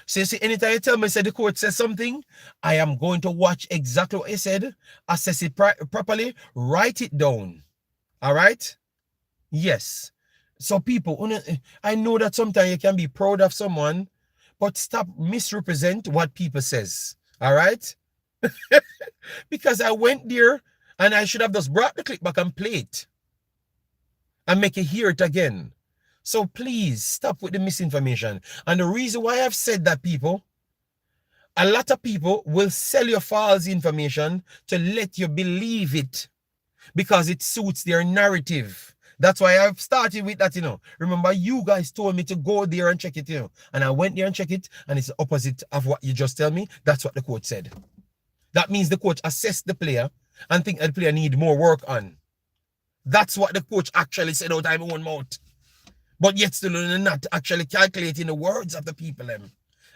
So you see, anytime you tell me, say the coach says something, I am going to watch exactly what he said, assess it properly, write it down. All right? Yes. So people, I know that sometimes you can be proud of someone, but stop misrepresent what people says. All right? Because I went there and I should have just brought the clip back and play it and make you hear it again. So please stop with the misinformation. And the reason why I've said that, people, a lot of people will sell you false information to let you believe it because it suits their narrative. That's why I've started with that, you know. Remember, you guys told me to go there and check it, you know. And I went there and checked it, and it's the opposite of what you just tell me. That's what the coach said. That means the coach assessed the player and think the player need more work on. That's what the coach actually said out of my own mouth. But yet still not actually calculating the words of the people.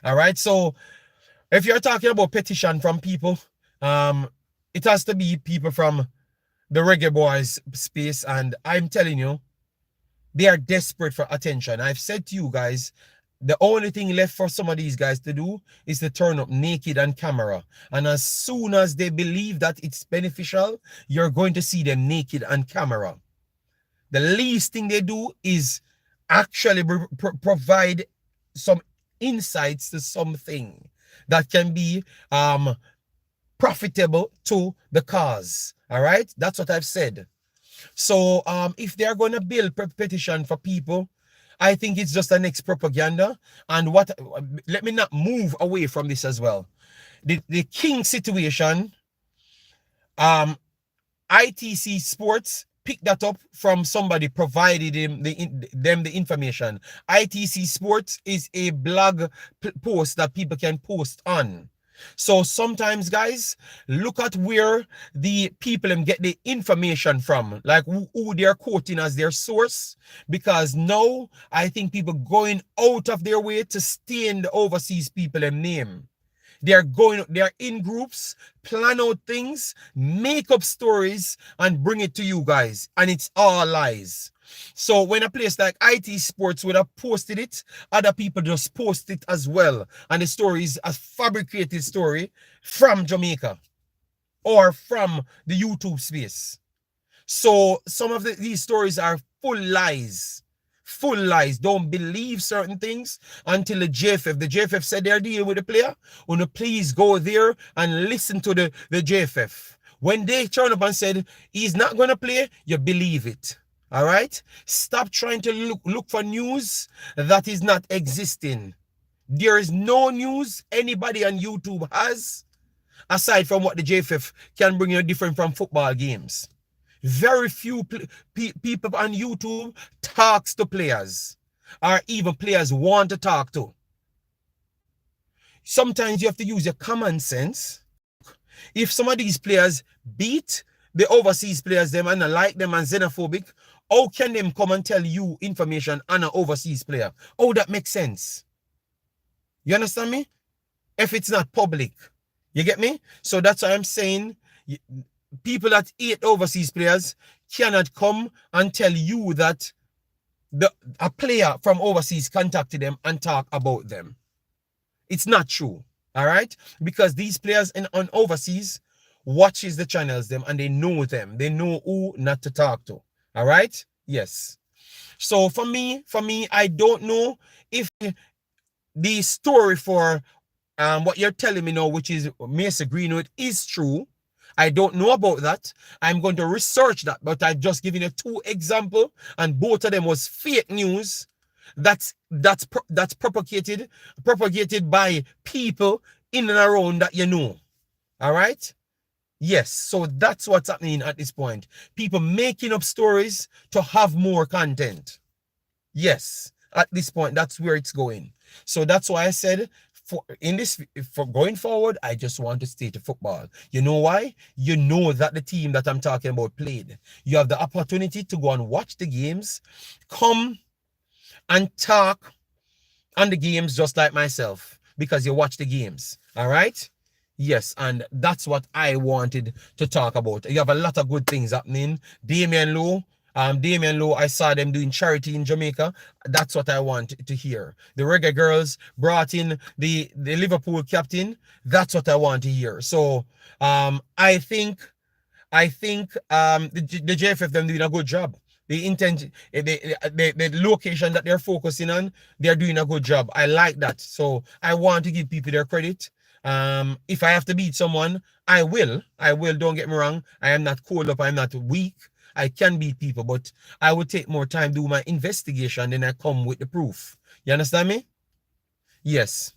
All right, so if you're talking about petition from people, it has to be people from the Reggae Boyz space, and I'm telling you, they are desperate for attention. I've said to you guys, the only thing left for some of these guys to do is to turn up naked on camera. And as soon as they believe that it's beneficial, you're going to see them naked on camera. The least thing they do is actually provide some insights to something that can be profitable to the cause. All right? That's what I've said. So if they're going to build petition for people, I think it's just the next propaganda. And what, let me not move away from this as well. The King situation, ITC Sports picked that up from somebody, provided them the information. ITC Sports is a blog post that people can post on. So sometimes, guys, look at where the people get the information from, like who they're quoting as their source, because now I think people going out of their way to stain the overseas people and name. They're in groups, plan out things, make up stories, and bring it to you guys. And it's all lies. So when a place like IT Sports would have posted it, other people just post it as well. And the story is a fabricated story from Jamaica or from the YouTube space. So some of these stories are full lies. Full lies. Don't believe certain things until the JFF said they're dealing with the player. Please go there and listen to the JFF. When they turn up and said he's not going to play, you believe it. All right? Stop trying to look for news that is not existing. There is no news anybody on YouTube has aside from what the JFF can bring you different from football games. Very few people on YouTube talks to players, or even players want to talk to. Sometimes you have to use your common sense. If some of these players beat the overseas players them and like them and xenophobic, how can them come and tell you information on an overseas player? Oh, that makes sense. You understand me? If it's not public. You get me? So that's why I'm saying people that hate overseas players cannot come and tell you that a player from overseas contacted them and talk about them. It's not true. All right? Because these players on overseas watches the channels them and they know them. They know who not to talk to. All right? Yes. So for me, I don't know if the story for what you're telling me now, which is Mr. Greenwood, is true. I don't know about that. I'm going to research that, but I've just given you 2 examples, and both of them was fake news that's propagated by people in and around that you know. All right? Yes, so that's what's happening at this point. People making up stories to have more content. Yes, at this point, that's where it's going. So that's why I said, for going forward, I just want to stay to football. You know why? You know that the team that I'm talking about played. You have the opportunity to go and watch the games, come and talk on the games just like myself, because you watch the games. All right? Yes, and that's what I wanted to talk about. You have a lot of good things happening. Damion Lowe, I saw them doing charity in Jamaica. That's what I want to hear. The Reggae Girlz brought in the Liverpool captain. That's what I want to hear. So I think the JFF them doing a good job. The intent, the location that they're focusing on, they're doing a good job. I like that. So I want to give people their credit. If I have to beat someone, I will. Don't get me wrong. I am not cold up. I'm not weak. I can beat people, but I would take more time do my investigation, then I come with the proof. You understand me? Yes.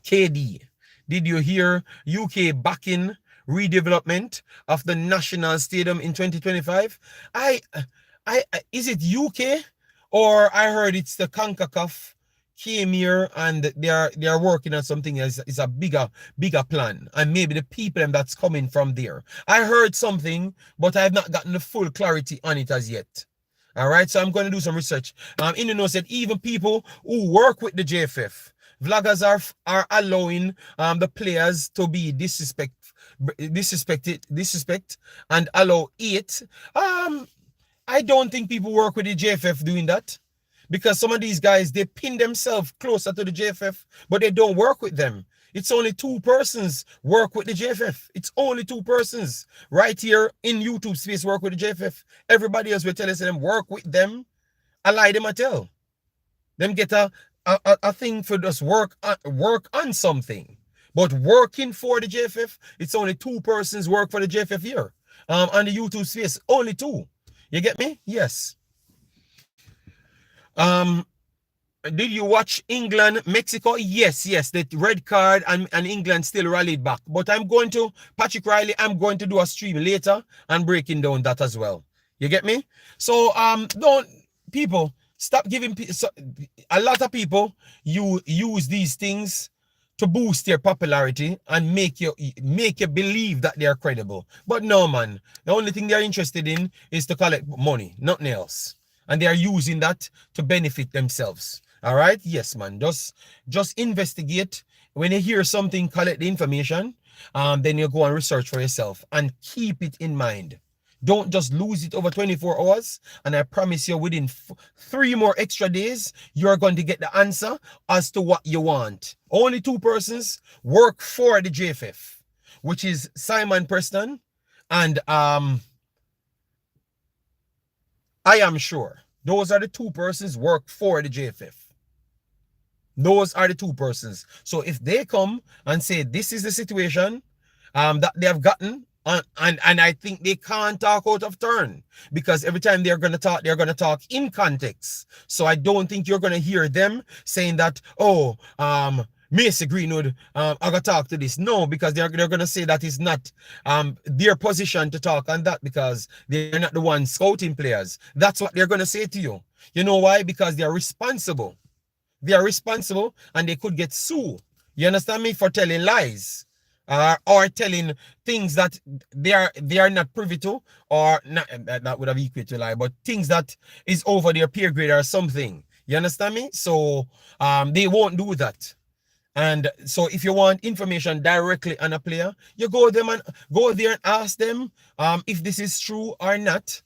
KD, did you hear UK backing redevelopment of the National Stadium in 2025? Is it UK, or I heard it's the Concacaf came here and they are working on something as is a bigger plan, and maybe the people that's coming from there. I heard something, but I have not gotten the full clarity on it as yet. All right, so I'm going to do some research. In the know said even people who work with the JFF, Vloggers are allowing the players to be disrespect and allow it. I don't think people work with the JFF doing that, because some of these guys, they pin themselves closer to the JFF, but they don't work with them. It's only 2 persons work with the JFF. It's only 2 persons right here in YouTube space work with the JFF. Everybody else will tell us them work with them. I lie them I tell. Them get a thing for just work on something. But working for the JFF, it's only 2 persons work for the JFF here. On the YouTube space, only 2. You get me? Yes. Did you watch England, Mexico? Yes. The red card and England still rallied back. But I'm going to, Patrick Riley, I'm going to do a stream later and breaking down that as well. You get me? So, people, stop giving, a lot of people, you use these things to boost their popularity and make you believe that they are credible. But no, man, the only thing they're interested in is to collect money, nothing else. And they are using that to benefit themselves. All right? Yes, man. Just investigate. When you hear something, collect the information. Then you go and research for yourself and keep it in mind. Don't just lose it over 24 hours. And I promise you, within 3 more extra days, you're going to get the answer as to what you want. Only 2 persons work for the JFF, which is Simon Preston and I am sure. Those are the 2 persons work for the JFF. Those are the 2 persons. So if they come and say this is the situation that they have gotten, and I think they can't talk out of turn, because every time they're going to talk in context. So I don't think you're going to hear them saying that, oh, Macy Greenwood, I got to talk to this. No, because they're going to say that is not their position to talk on that, because they're not the ones scouting players. That's what they're going to say to you. You know why? Because they're responsible. They are responsible and they could get sued. You understand me? For telling lies. Or telling things that they are not privy to, or not, that would have equated to lie, but things that is over their peer grade or something. You understand me? So they won't do that. And so if you want information directly on a player, you go there and ask them if this is true or not.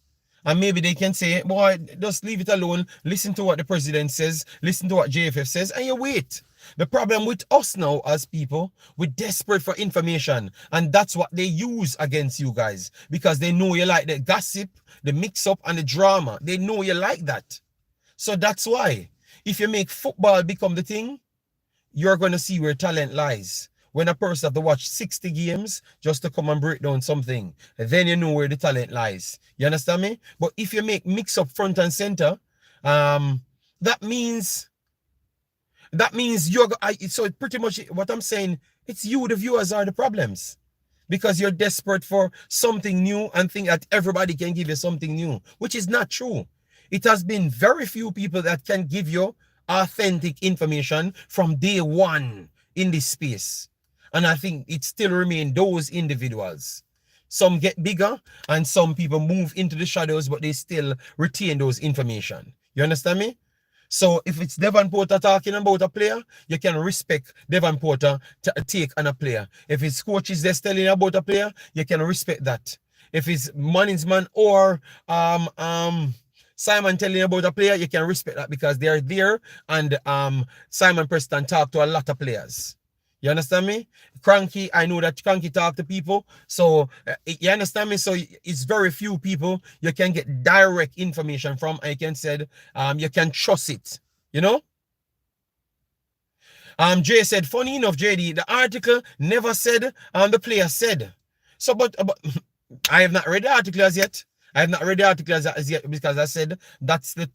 And maybe they can say, boy, just leave it alone. Listen to what the president says. Listen to what JFF says, and you wait. The problem with us now as people, we're desperate for information. And that's what they use against you guys. Because they know you like the gossip, the mix-up, and the drama. They know you like that. So that's why. If you make football become the thing, you're going to see where talent lies. When a person has to watch 60 games just to come and break down something, then you know where the talent lies. You understand me? But if you make mix-up front and center, that means you're, so pretty much what I'm saying, it's you, the viewers, are the problems. Because you're desperate for something new and think that everybody can give you something new, which is not true. It has been very few people that can give you authentic information from day one in this space. And I think it still remains those individuals. Some get bigger and some people move into the shadows, but they still retain those information. You understand me? So if it's Devon Porter talking about a player, you can respect Devon Porter to take on a player. If it's coaches that's telling about a player, you can respect that. If it's Manningsman or Simon telling about a player, you can respect that because they're there, and Simon Preston talk to a lot of players. You understand me? Cranky, I know that Cranky talk to people. So, you understand me? So, it's very few people you can get direct information from. I can say, you can trust it. You know? Jay said, funny enough, JD, the article never said the player said. So, but I have not read the article as yet. I have not read the article as yet because I said that's the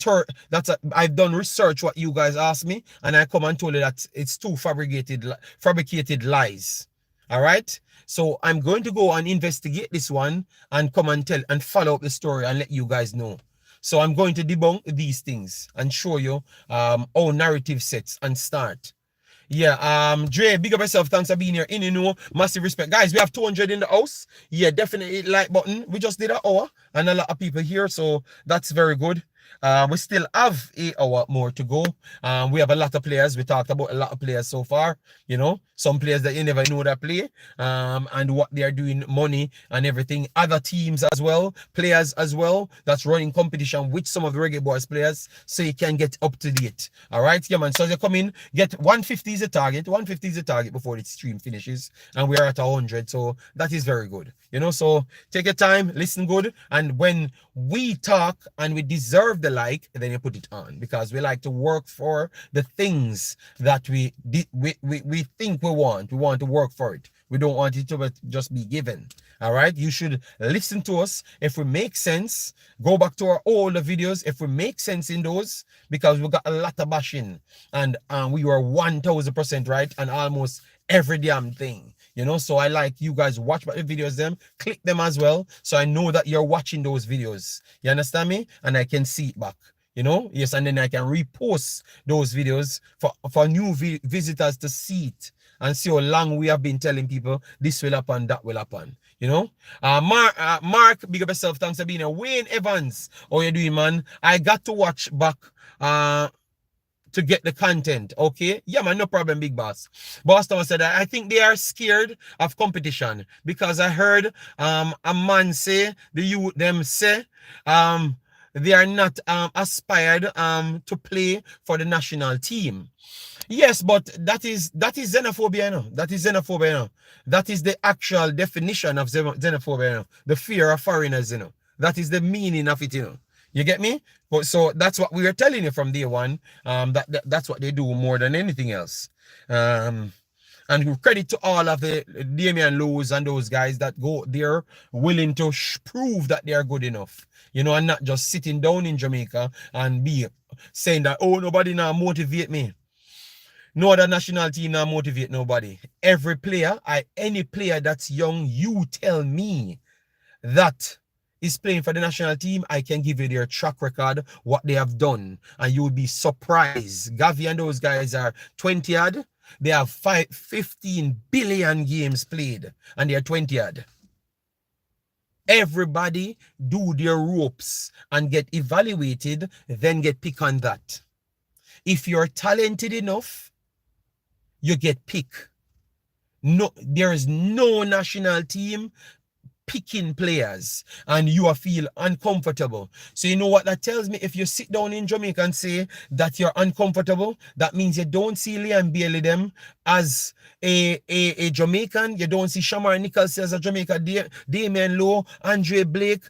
I've done research what you guys asked me, and I come and told you that it's 2 fabricated lies. All right? So I'm going to go and investigate this one and come and tell and follow up the story and let you guys know. So I'm going to debunk these things and show you how narrative sets and start. Yeah, Dre, big up yourself. Thanks for being here. Massive respect. Guys, we have 200 in the house. Yeah, definitely like button. We just did an hour and a lot of people here, so that's very good. We still have 8 hours more to go. We have a lot of players. We talked about a lot of players so far. You know, some players that you never know that play, and what they are doing, money and everything. Other teams as well, players as well, that's running competition with some of the Reggae Boyz players, so you can get up to date. All right, yeah, man. So as you come in, get 150 is a target. 150 is a target before the stream finishes, and we are at 100. So that is very good. You know, so take your time, listen good, and when we talk and we deserve the like, then you put it on, because we like to work for the things that we think we want. We want to work for it. We don't want it to just be given. All right, you should listen to us. If we make sense, go back to our older videos if we make sense in those, because we got a lot of bashing, and we were 1000% right and almost every damn thing. You know, so I like you guys watch the videos, them click them as well, so I know that you're watching those videos. You understand me? And I can see it back. You know, yes, and then I can repost those videos for new visitors to see it and see how long we have been telling people this will happen, that will happen. You know, Mark, big up yourself. Thanks for being here. Wayne Evans, how you doing, man? I got to watch back to get the content. Okay, yeah, man, no problem, big boss. Boston said I think they are scared of competition, because I heard a man say, the youth them say they are not aspired to play for the national team. Yes, but that is xenophobia, you know. That is xenophobia, you know. That is the actual definition of xenophobia, you know. The fear of foreigners, you know. That is the meaning of it, you know. You get me? But so that's what we were telling you from day one. That's what they do more than anything else. And credit to all of the Damion Lowe's and those guys that go there willing to prove that they are good enough. You know, and not just sitting down in Jamaica and be saying that, oh, nobody now motivate me. No other national team now motivate nobody. Every player, any player that's young, you tell me that is playing for the national team, I can give you their track record, what they have done, and you will be surprised. Gavi and those guys are 20 odd. They have 15 billion games played, and they are 20 odd. Everybody do their ropes and get evaluated, then get picked on that. If you're talented enough, you get picked. No, there is no national team picking players and you feel uncomfortable. So you know what that tells me? If you sit down in Jamaica and say that you're uncomfortable, that means you don't see Liam Bailey them as a Jamaican. You don't see Shamar Nicholson as a Jamaica. Damion Lowe, Andre Blake,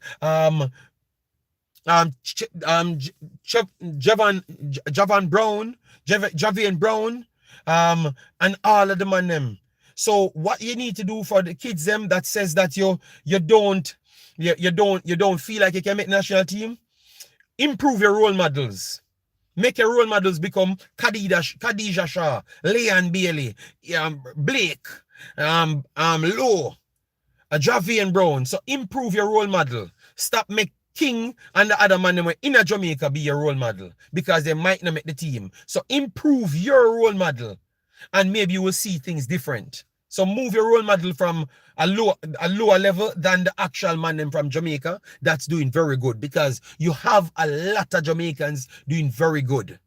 Javian Brown, and all of them and them. So what you need to do for the kids them that says that you don't feel like you can make national team, improve your role models. Make your role models become Khadija Shah, Leon Bailey, Blake, Lowe, Javian Brown. So improve your role model. Stop make King and the other man in a Jamaica be your role model, because they might not make the team. So improve your role model, and maybe you will see things different. So move your role model from a lower level than the actual man from Jamaica that's doing very good, because you have a lot of Jamaicans doing very good.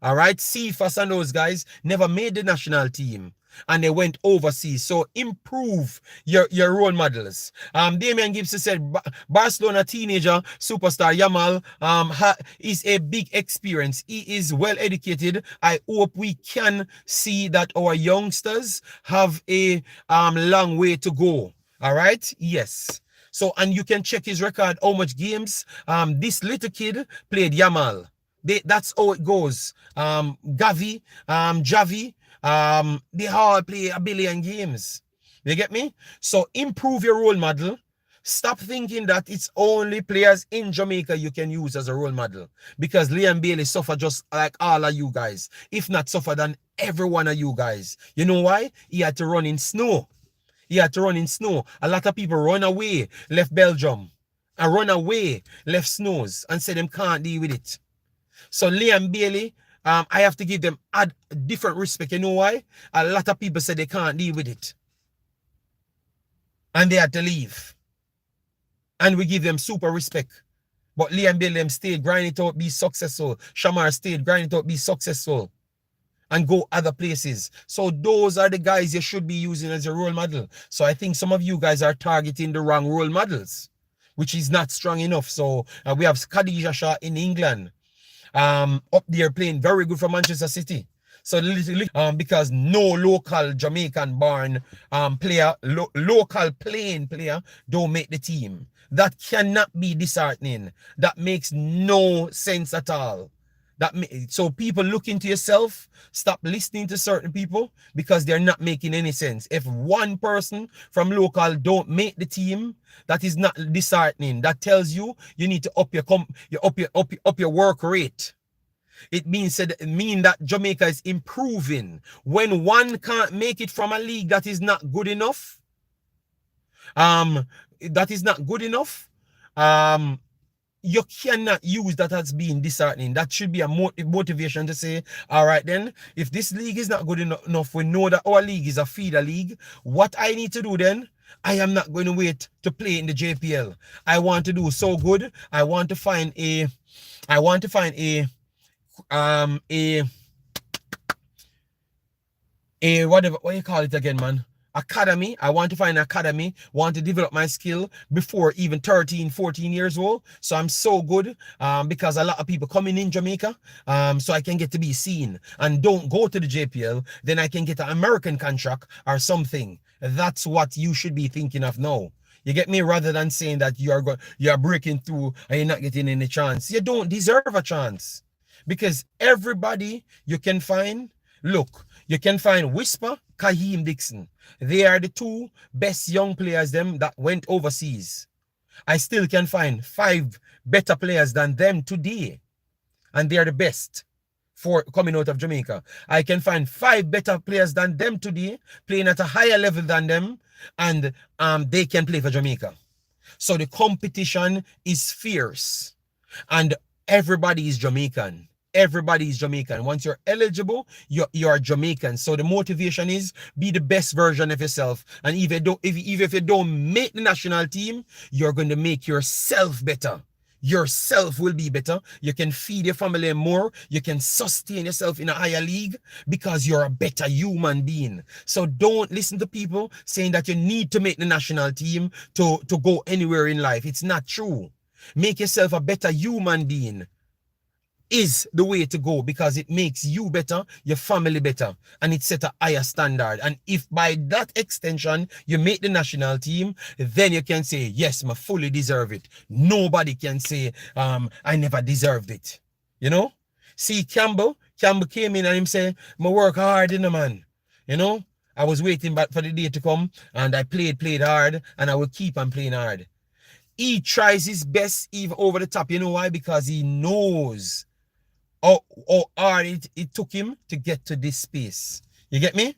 All right, CFAS and those guys never made the national team, and they went overseas. So improve your role models. Damian Gibson said Barcelona teenager superstar Yamal is a big experience. He is well educated. I hope we can see that our youngsters have a long way to go. All right, yes. So, and you can check his record, how much games this little kid played. Yamal. That's how it goes. Gavi, Javi, they all play a billion games. You get me? So improve your role model. Stop thinking that it's only players in Jamaica you can use as a role model, because Liam Bailey suffered just like all of you guys, if not suffer than every one of you guys. You know why? He had to run in snow. He had to run in snow. A lot of people run away, left Belgium, and run away, left snows, and said them can't deal with it. So Liam Bailey, I have to give them a different respect. You know why? A lot of people said they can't deal with it, and they had to leave. And we give them super respect, But Liam Billiam stayed, grind it out, be successful. Shamar stayed, grind it out, be successful. And go other places. So those are the guys you should be using as your role model. So I think some of you guys are targeting the wrong role models, which is not strong enough. So we have Khadija Shah in England, up there playing very good for Manchester City. So because no local Jamaican born player, local playing player don't make the team. That cannot be disheartening. That makes no sense at all. So people look into yourself, stop listening to certain people because they're not making any sense. If one person from local don't make the team, that is not disheartening. That tells you need to up your work rate. It means that Jamaica is improving. When one can't make it from a league that is not good enough, you cannot use that as being disheartening. That should be a motivation to say, all right then, if this league is not good enough, we know that our league is a feeder league. What I need to do then, I am not going to wait to play in the JPL. I want to do so good. I want to find a whatever, what you call it again, man? Academy. I want to find an academy, want to develop my skill before even 13, 14 years old. So I'm so good because a lot of people coming in Jamaica, so I can get to be seen and don't go to the JPL, then I can get an American contract or something. That's what you should be thinking of now. You get me? Rather than saying that you are breaking through and you're not getting any chance. You don't deserve a chance because everybody you can find, look, you can find Whisper, Kaheem Dixon. They are the two best young players them that went overseas. I still can find 5 better players than them today. And they are the best for coming out of Jamaica. I can find 5 better players than them today, playing at a higher level than them, and they can play for Jamaica. So the competition is fierce. And everybody is Jamaican. Everybody is Jamaican. Once you're eligible, you're Jamaican. So the motivation is be the best version of yourself. And even if you don't make the national team, you're going to make yourself better. Yourself will be better. You can feed your family more. You can sustain yourself in a higher league because you're a better human being. So don't listen to people saying that you need to make the national team to go anywhere in life. It's not true. Make yourself a better human being is the way to go because it makes you better, your family better, and it set a higher standard. And if by that extension you make the national team, then you can say, yes, I fully deserve it. Nobody can say, I never deserved it. You know? See, Campbell came in and him say, I work hard, you know, man. You know? I was waiting back for the day to come, and I played hard, and I will keep on playing hard. He tries his best even over the top. You know why? Because he knows how hard it took him to get to this space. You get me?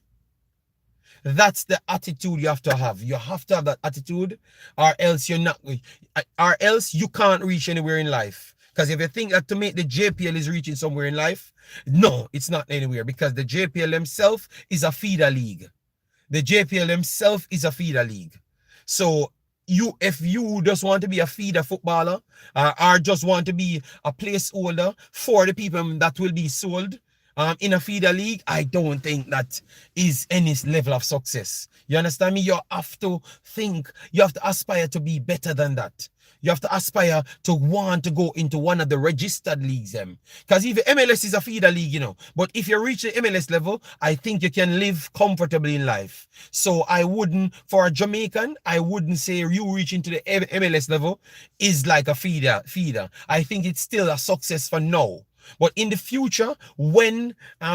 That's the attitude you have to have. You have to have that attitude, or else you can't reach anywhere in life. Because if you think that to make the JPL is reaching somewhere in life, no, it's not anywhere, because the JPL himself is a feeder league. The JPL himself is a feeder league. So if you just want to be a feeder footballer or just want to be a placeholder for the people that will be sold in a feeder league, I don't think that is any level of success. You understand me? You have to think, you have to aspire to be better than that. You have to aspire to want to go into one of the registered leagues. Because even MLS is a feeder league, you know. But if you reach the MLS level, I think you can live comfortably in life. So for a Jamaican, I wouldn't say you reaching to the MLS level is like a feeder. I think it's still a success for now. But in the future, when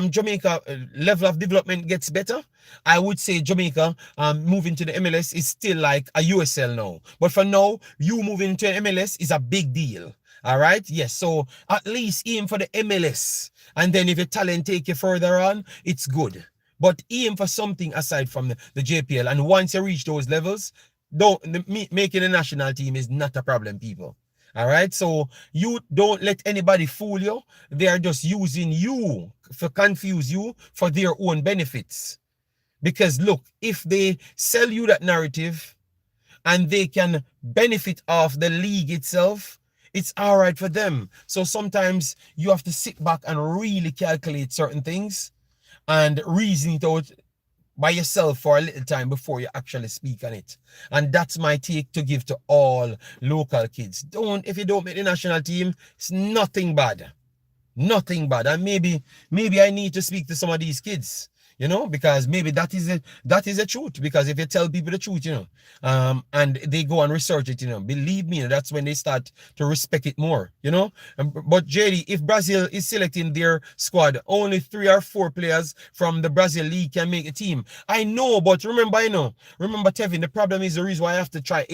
Jamaica level of development gets better, I would say Jamaica moving to the MLS is still like a USL now. But for now, you moving to MLS is a big deal. All right? Yes. So at least aim for the MLS. And then if your talent take you further on, it's good. But aim for something aside from the JPL. And once you reach those levels, making a national team is not a problem, people. All right, so you don't let anybody fool you. They are just using you to confuse you for their own benefits. Because look, if they sell you that narrative and they can benefit off the league itself, It's all right for them. So sometimes you have to sit back and really calculate certain things and reason it out by yourself for a little time before you actually speak on it. And that's my take to give to all local kids. If you don't make the national team, it's nothing bad. Nothing bad. And maybe I need to speak to some of these kids, you know, because maybe that is the truth. Because if you tell people the truth, you know, and they go and research it, you know, believe me, that's when they start to respect it more, you know. But JD, if Brazil is selecting their squad, only 3 or 4 players from the Brazil league can make a team. I know, but remember, Tevin, the problem is the reason why I have to try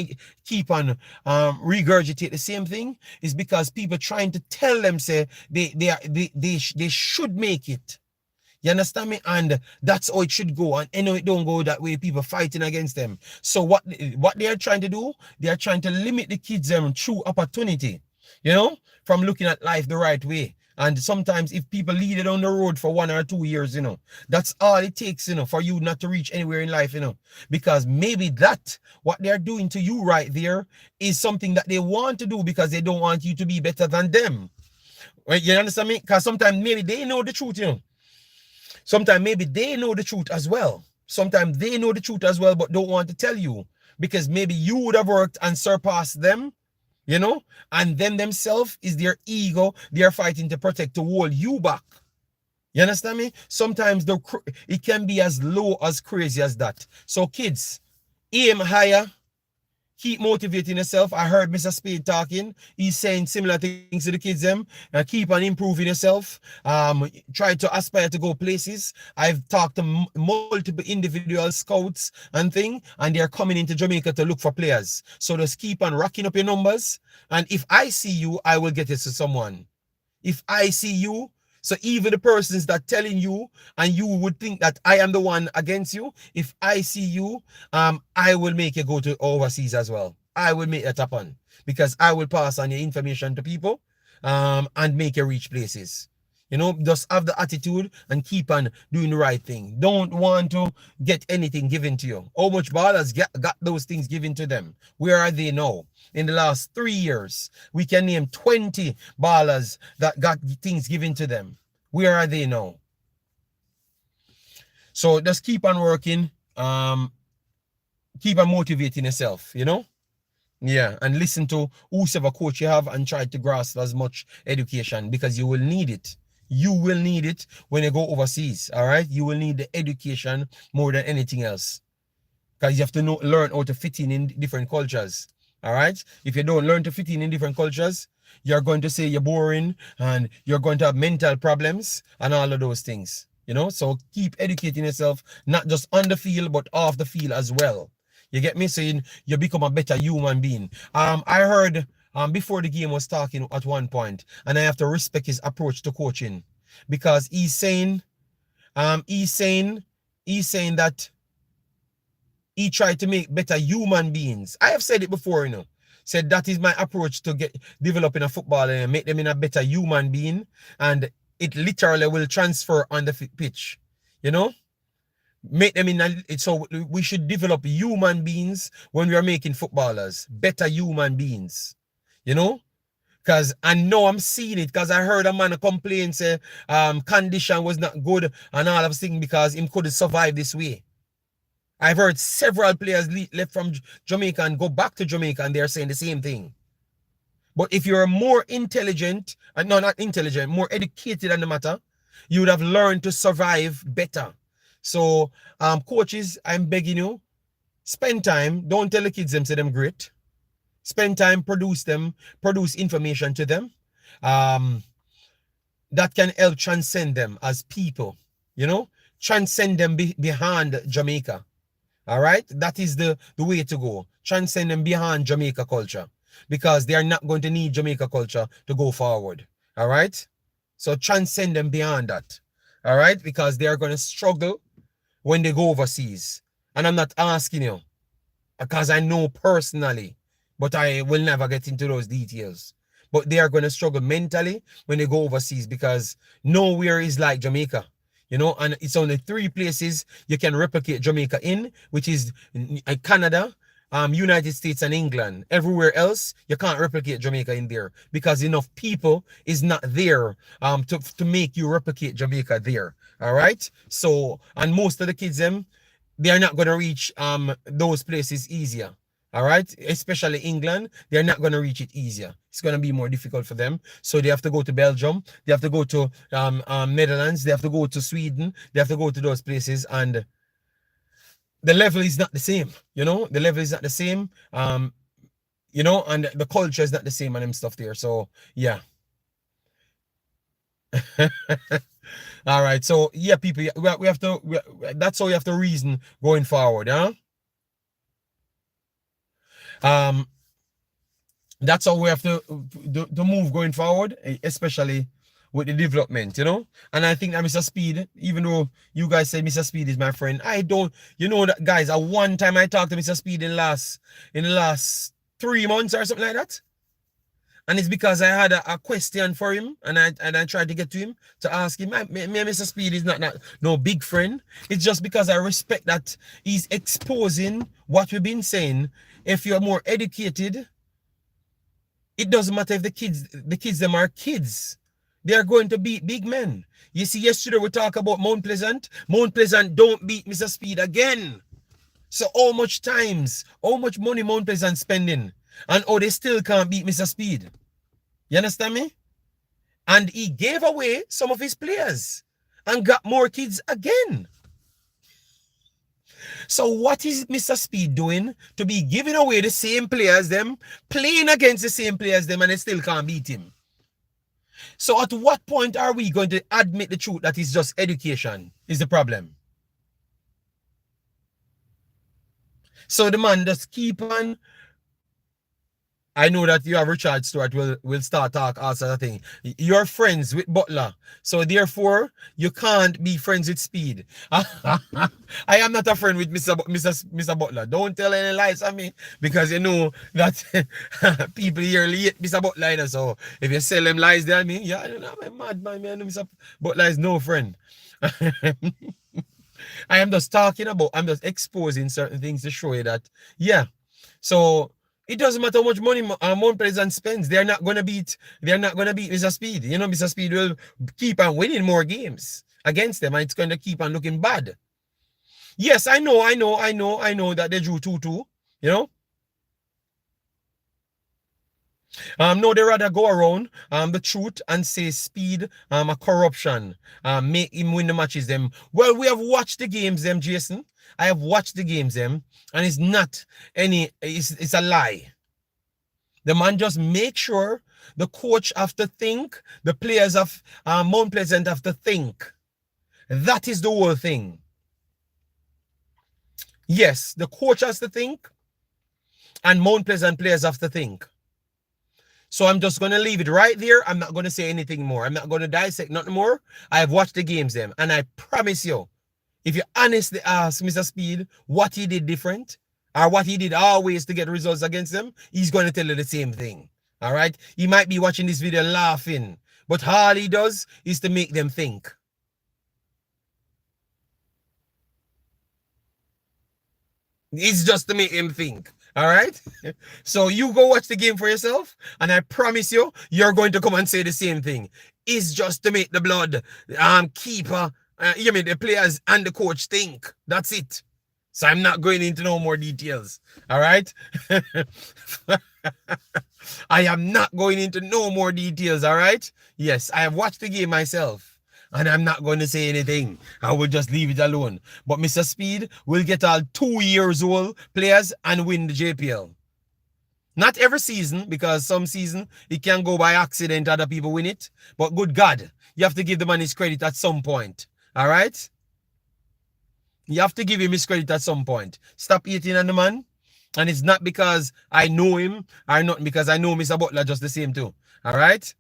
keep on regurgitate the same thing is because people trying to tell them say they should make it. You understand me? And that's how it should go. And you know it don't go that way, people fighting against them. So what they are trying to do, they are trying to limit the kids true opportunity, you know, from looking at life the right way. And sometimes if people lead it on the road for 1 or 2 years, you know, that's all it takes, you know, for you not to reach anywhere in life, you know, because maybe what they're doing to you right there is something that they want to do because they don't want you to be better than them. Right? You understand me? Because sometimes maybe they know the truth, you know. Sometimes maybe they know the truth as well. Sometimes they know the truth as well, but don't want to tell you because maybe you would have worked and surpassed them, you know, and them themselves is their ego. They are fighting to protect, to hold you back. You understand me? Sometimes it can be as low as crazy as that. So kids, aim higher. Keep motivating yourself. I heard Mr. Spade talking. He's saying similar things to the kids keep on improving yourself. Try to aspire to go places. I've talked to multiple individual scouts and they're coming into Jamaica to look for players. So just keep on racking up your numbers. And if I see you, I will get it to someone. If I see you, so even the persons that telling you and you would think that I am the one against you, if I see you, I will make you go to overseas as well. I will make that happen because I will pass on your information to people and make you reach places. You know, just have the attitude and keep on doing the right thing. Don't want to get anything given to you. How much ballers got those things given to them? Where are they now? In the last 3 years, we can name 20 ballers that got things given to them. Where are they now? So just keep on working. Keep on motivating yourself, you know? Yeah, and listen to whoever coach you have and try to grasp as much education because you will need it. You will need it when you go overseas, all right? You will need the education more than anything else because you have to learn how to fit in different cultures, all right? If you don't learn to fit in different cultures, you're going to say you're boring and you're going to have mental problems and all of those things, you know? So keep educating yourself, not just on the field, but off the field as well. You get me? So you become a better human being. I heard before the game was talking at one point, and I have to respect his approach to coaching because he's saying that he tried to make better human beings. I have said it before, you know. Said that is my approach to developing a footballer and make them in a better human being, and it literally will transfer on the pitch, you know. Make them so we should develop human beings when we are making footballers, better human beings, you know. Because I know I'm seeing it because I heard a man complain say condition was not good and all of things because him couldn't survive this way. I've heard several players left from Jamaica and go back to Jamaica and they're saying the same thing. But if you're more intelligent, no, not intelligent, more educated on the matter, you would have learned to survive better. So, coaches, I'm begging you, spend time. Don't tell the kids them say them great. Spend time, produce information to them. That can help transcend them as people, you know, transcend them behind Jamaica. All right, that is the way to go. Transcend them behind Jamaica culture because they are not going to need Jamaica culture to go forward. All right, so transcend them beyond that. All right, because they are going to struggle when they go overseas. And I'm not asking you because I know personally, but I will never get into those details. But they are going to struggle mentally when they go overseas because nowhere is like Jamaica. You know, and it's only 3 places you can replicate Jamaica in, which is Canada, United States and England. Everywhere else, you can't replicate Jamaica in there because enough people is not there to make you replicate Jamaica there. All right. So, and most of the kids them, they are not going to reach those places easier. All right, especially England, they're not going to reach it easier. It's going to be more difficult for them. So they have to go to Belgium, they have to go to Netherlands, they have to go to Sweden, they have to go to those places, and the level is not the same. You know, the level is not the same. You know, and the culture is not the same and them stuff there. So yeah. All right. So yeah, people, we have to. That's how you have to reason going forward, huh? That's how we have to move going forward, especially with the development, you know. And I think that Mr. Speed, even though you guys said Mr. Speed is my friend, I don't, you know, that guys, at one time I talked to Mr. Speed in the last 3 months or something like that. And it's because I had a question for him, and I tried to get to him to ask him. Me and Mr. Speed is not no big friend. It's just because I respect that he's exposing what we've been saying. If you're more educated, it doesn't matter if the kids them are kids. They are going to beat big men. You see, yesterday we talked about Mount Pleasant. Mount Pleasant don't beat Mr. Speed again. So how much money Mount Pleasant spending? And they still can't beat Mr. Speed. You understand me? And he gave away some of his players and got more kids again. So what is Mr. Speed doing to be giving away the same players them, playing against the same players them, and they still can't beat him? So at what point are we going to admit the truth that it's just education is the problem? So the man just keep on. I know that you have Richard Stewart will start talk also that thing. You're friends with Butler, so therefore you can't be friends with Speed. I am not a friend with Mr. Butler. Don't tell any lies on me because you know that people here hate Mr. Butler. You know, so if you sell them lies there, I mean, yeah, you know, I'm mad man. Mr. Butler is no friend. I am just talking about. I'm just exposing certain things to show you that. Yeah, so. It doesn't matter how much money Mount Pleasant spends. They're not gonna beat Mr. Speed. You know, Mr. Speed will keep on winning more games against them, and it's gonna keep on looking bad. Yes, I know that they drew 2-2, you know. No, they rather go around the truth and say Speed a corruption, make him win the matches them. Well, we have watched the games them, Jason. I have watched the games them, and it's not it's a lie. The man just make sure the coach have to think, the players of Mount Pleasant have to think. That is the whole thing. Yes, the coach has to think, and Mount Pleasant players have to think. So I'm just going to leave it right there. I'm not going to say anything more. I'm not going to dissect nothing more. I have watched the games them, and I promise you, if you honestly ask Mr. Speed what he did different, or what he did always to get results against them, he's going to tell you the same thing. All right? He might be watching this video laughing, but all he does is to make them think. It's just to make him think. All right? So you go watch the game for yourself, and I promise you, you're going to come and say the same thing. It's just to make the blood keeper, you mean the players and the coach think. That's it. So I'm not going into no more details. All right? I am not going into no more details. All right? Yes, I have watched the game myself. And I'm not going to say anything. I will just leave it alone. But Mr. Speed will get all 2 years old players and win the JPL. Not every season, because some season it can go by accident, other people win it. But good God, you have to give the man his credit at some point. All right? You have to give him his credit at some point. Stop eating on the man. And it's not because I know him or not because I know Mr. Butler just the same too. All right?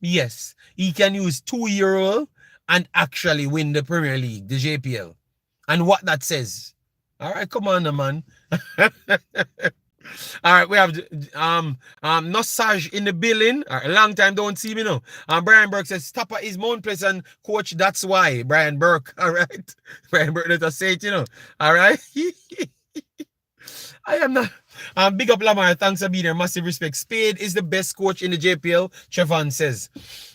Yes, he can use 2-year-old and actually win the Premier League, the JPL. And what that says. All right, come on, man. All right, we have Nosage in the building. All right, a long time don't see me now. Brian Burke says, Stopper is Mount Pleasant coach. That's why. Brian Burke. All right. Brian Burke, let us say it, you know. All right. I am not. Big up Lamar. Thanks for being here. Massive respect. Spade is the best coach in the JPL. Trevan says.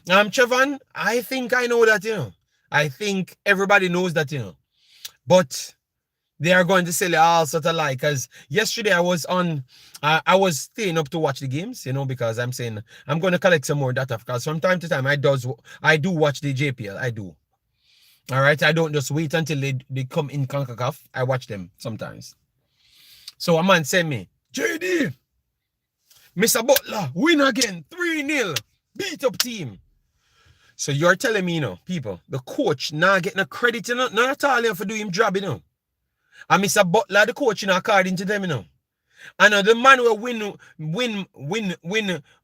Trevan, I think I know that, you know. I think everybody knows that, you know. But they are going to sell it all sort of like, because yesterday I was on, I was staying up to watch the games, you know, because I'm saying I'm going to collect some more data, because from time to time I do watch the JPL. I do. All right. I don't just wait until they come in Concacaf. I watch them sometimes. So a man sent me, JD, Mr. Butler, win again, 3-0, beat up team. So you're telling me, you know, people, the coach not getting a credit, you know, not at all for doing him job, you know. And Mr. Butler, the coach, you know, according to them, you know. And the man will win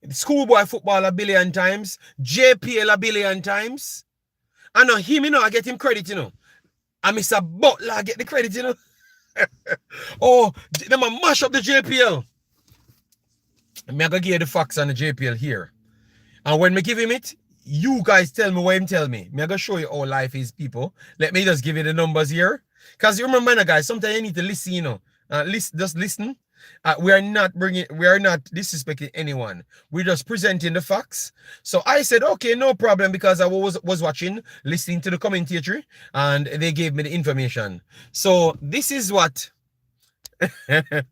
schoolboy football a billion times, JPL a billion times. And him, you know, I get him credit, you know. And Mr. Butler get the credit, you know. Oh, them a mash up the JPL. I'm going to give you the facts on the JPL here. And when me give him it, you guys tell me what him tell me. I'm going to show you how life is, people. Let me just give you the numbers here. Because you remember, guys, sometimes you need to listen, you know. Just listen. We are not disrespecting anyone. We're just presenting the facts. So I said, okay, no problem, because I was watching, listening to the commentary, and they gave me the information. So this is what. All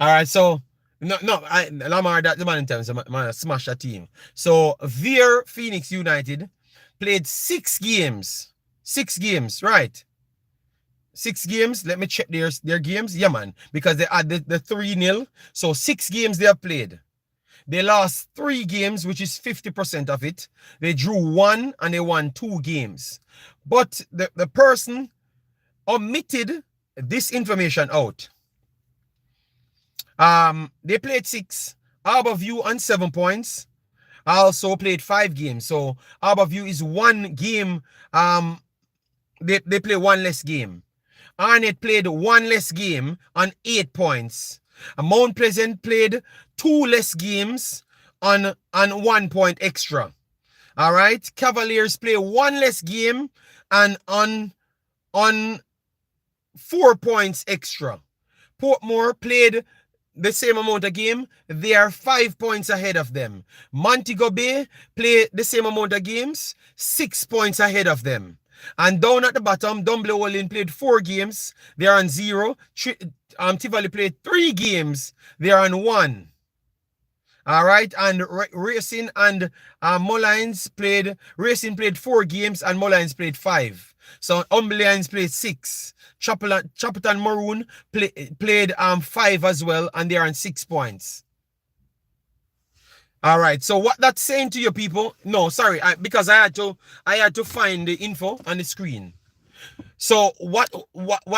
right, so Lamar, that the man in terms of man smash a team. So Veer Phoenix United played 6 games. 6 games, right? 6 games. Let me check their games. Yeah, man. Because they had the 3-0. So 6 games they have played. They lost 3 games, which is 50% of it. They drew 1 and they won 2 games. But the person omitted this information out. They played 6. Harborview on 7 points. Also played 5 games. So Harborview is 1 game. They play 1 less game. Arnett played 1 less game on 8 points. Mount Pleasant played 2 less games on 1 point extra. All right. Cavaliers play 1 less game and on 4 points extra. Portmore played the same amount of game. They are 5 points ahead of them. Montego Bay play the same amount of games, 6 points ahead of them. And down at the bottom, Dunblue played 4 games. They are on 0. Tivoli played 3 games. They are on 1. All right. And Racing and Mullines played. Racing played 4 games and Mullines played 5. So Umblians played 6. Chapelton Maroon played 5 as well, and they are on 6 points. All right. So what that's saying to you people? No, sorry, because I had to find the info on the screen. So what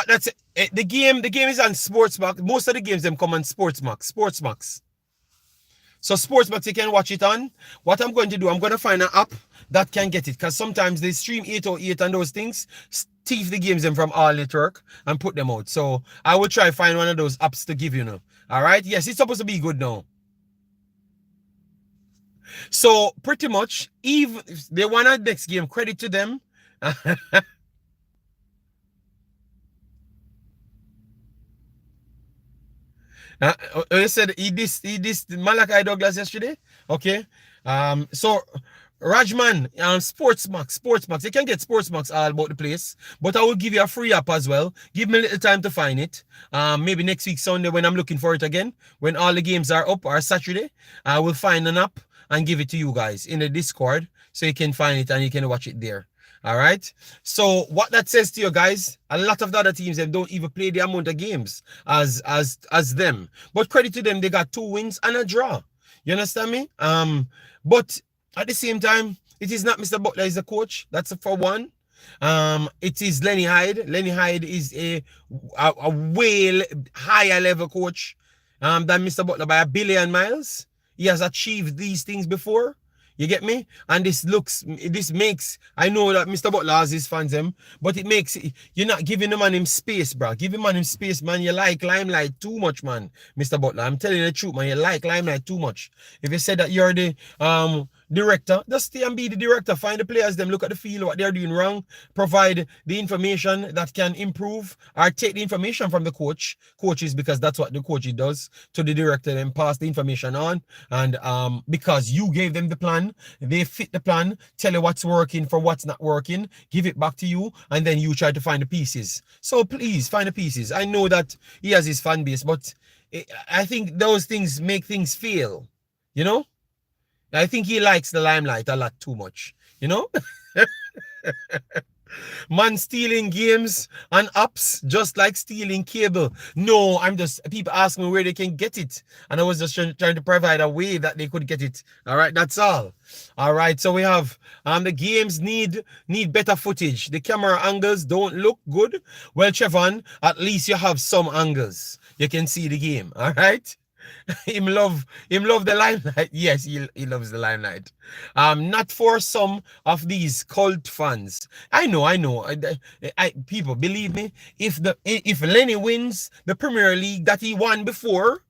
that's the game is on Sportsmax. Most of the games them come on Sportsmax. So Sportsmax you can watch it on. What I'm going to do, I'm going to find an app that can get it, because sometimes they stream 808 and those things, thief the games them from our network and put them out. So I will try find one of those apps to give you now. All right. Yes, it's supposed to be good now. So pretty much, even if they won our next game, credit to them. You said he dissed Malachi Douglas yesterday. Okay. So Rajman, Sportsmax. You can get Sportsmax all about the place, but I will give you a free app as well. Give me a little time to find it. Maybe next week Sunday when I'm looking for it again, when all the games are up, or Saturday, I will find an app and give it to you guys in the Discord, so you can find it and you can watch it there. All right. So what that says to you guys, a lot of the other teams them don't even play the amount of games as them. But credit to them, they got 2 wins and a draw. You understand me? But at the same time, it is not Mr. Butler is the coach. That's for one. It is Lenny Hyde. Lenny Hyde is a way higher level coach than Mr. Butler by a billion miles. He has achieved these things before. You get me? And this makes, I know that Mr. Butler has his fans, but it makes, you're not giving the man him space, bro. Give him man him space, man. You like limelight too much, man, Mr. Butler. I'm telling you the truth, man. You like limelight too much. If you said that you're the director. Just stay and be the director. Find the players, them look at the field, what they're doing wrong, provide the information that can improve, or take the information from the coaches, because that's what the coach does, to the director, and pass the information on. And because you gave them the plan, they fit the plan, tell you what's working from what's not working, give it back to you, and then you try to find the pieces. So please find the pieces. I know that he has his fan base, but I think those things make things fail, you know. I think he likes the limelight a lot too much, you know. Man stealing games and apps just like stealing cable. No, people ask me where they can get it, and I was just trying to provide a way that they could get it. All right, that's all. All right, so we have the games need better footage. The camera angles don't look good. Well, Trevon, at least you have some angles. You can see the game. All right. him love the limelight. Yes, he loves the limelight. Not for some of these cult fans. I know. People, believe me, if Lenny wins the Premier League that he won before,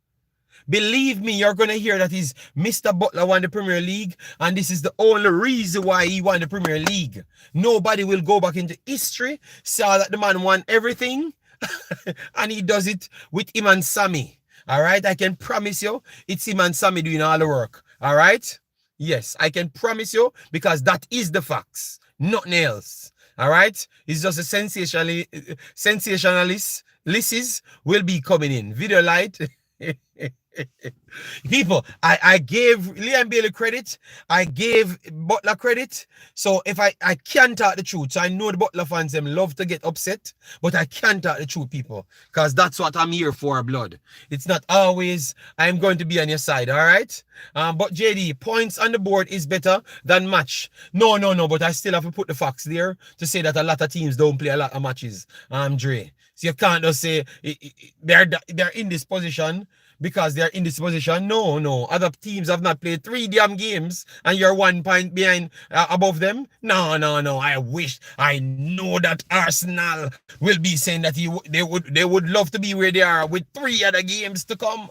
believe me, you're gonna hear that he's Mr. Butler won the Premier League, and this is the only reason why he won the Premier League. Nobody will go back into history, saw that the man won everything, and he does it with him and Sammy. All right, I can promise you, it's him and Sammy doing all the work. All right, yes, I can promise you, because that is the facts, nothing else. All right, it's just a sensationalist. Lists will be coming in. Video light. People, I gave Liam Bailey credit, I gave Butler credit. So if I can't talk the truth, so I know the Butler fans them love to get upset, but I can't talk the truth, people, because that's what I'm here for, blood. It's not always I'm going to be on your side. All right, but JD, points on the board is better than match. No, but I still have to put the facts there to say that a lot of teams don't play a lot of matches. Dre, so you can't just say they're in this position because they're in this position. No. Other teams have not played 3 damn games and you're 1 point behind, above them. No. I know that Arsenal will be saying that they would love to be where they are with 3 other games to come.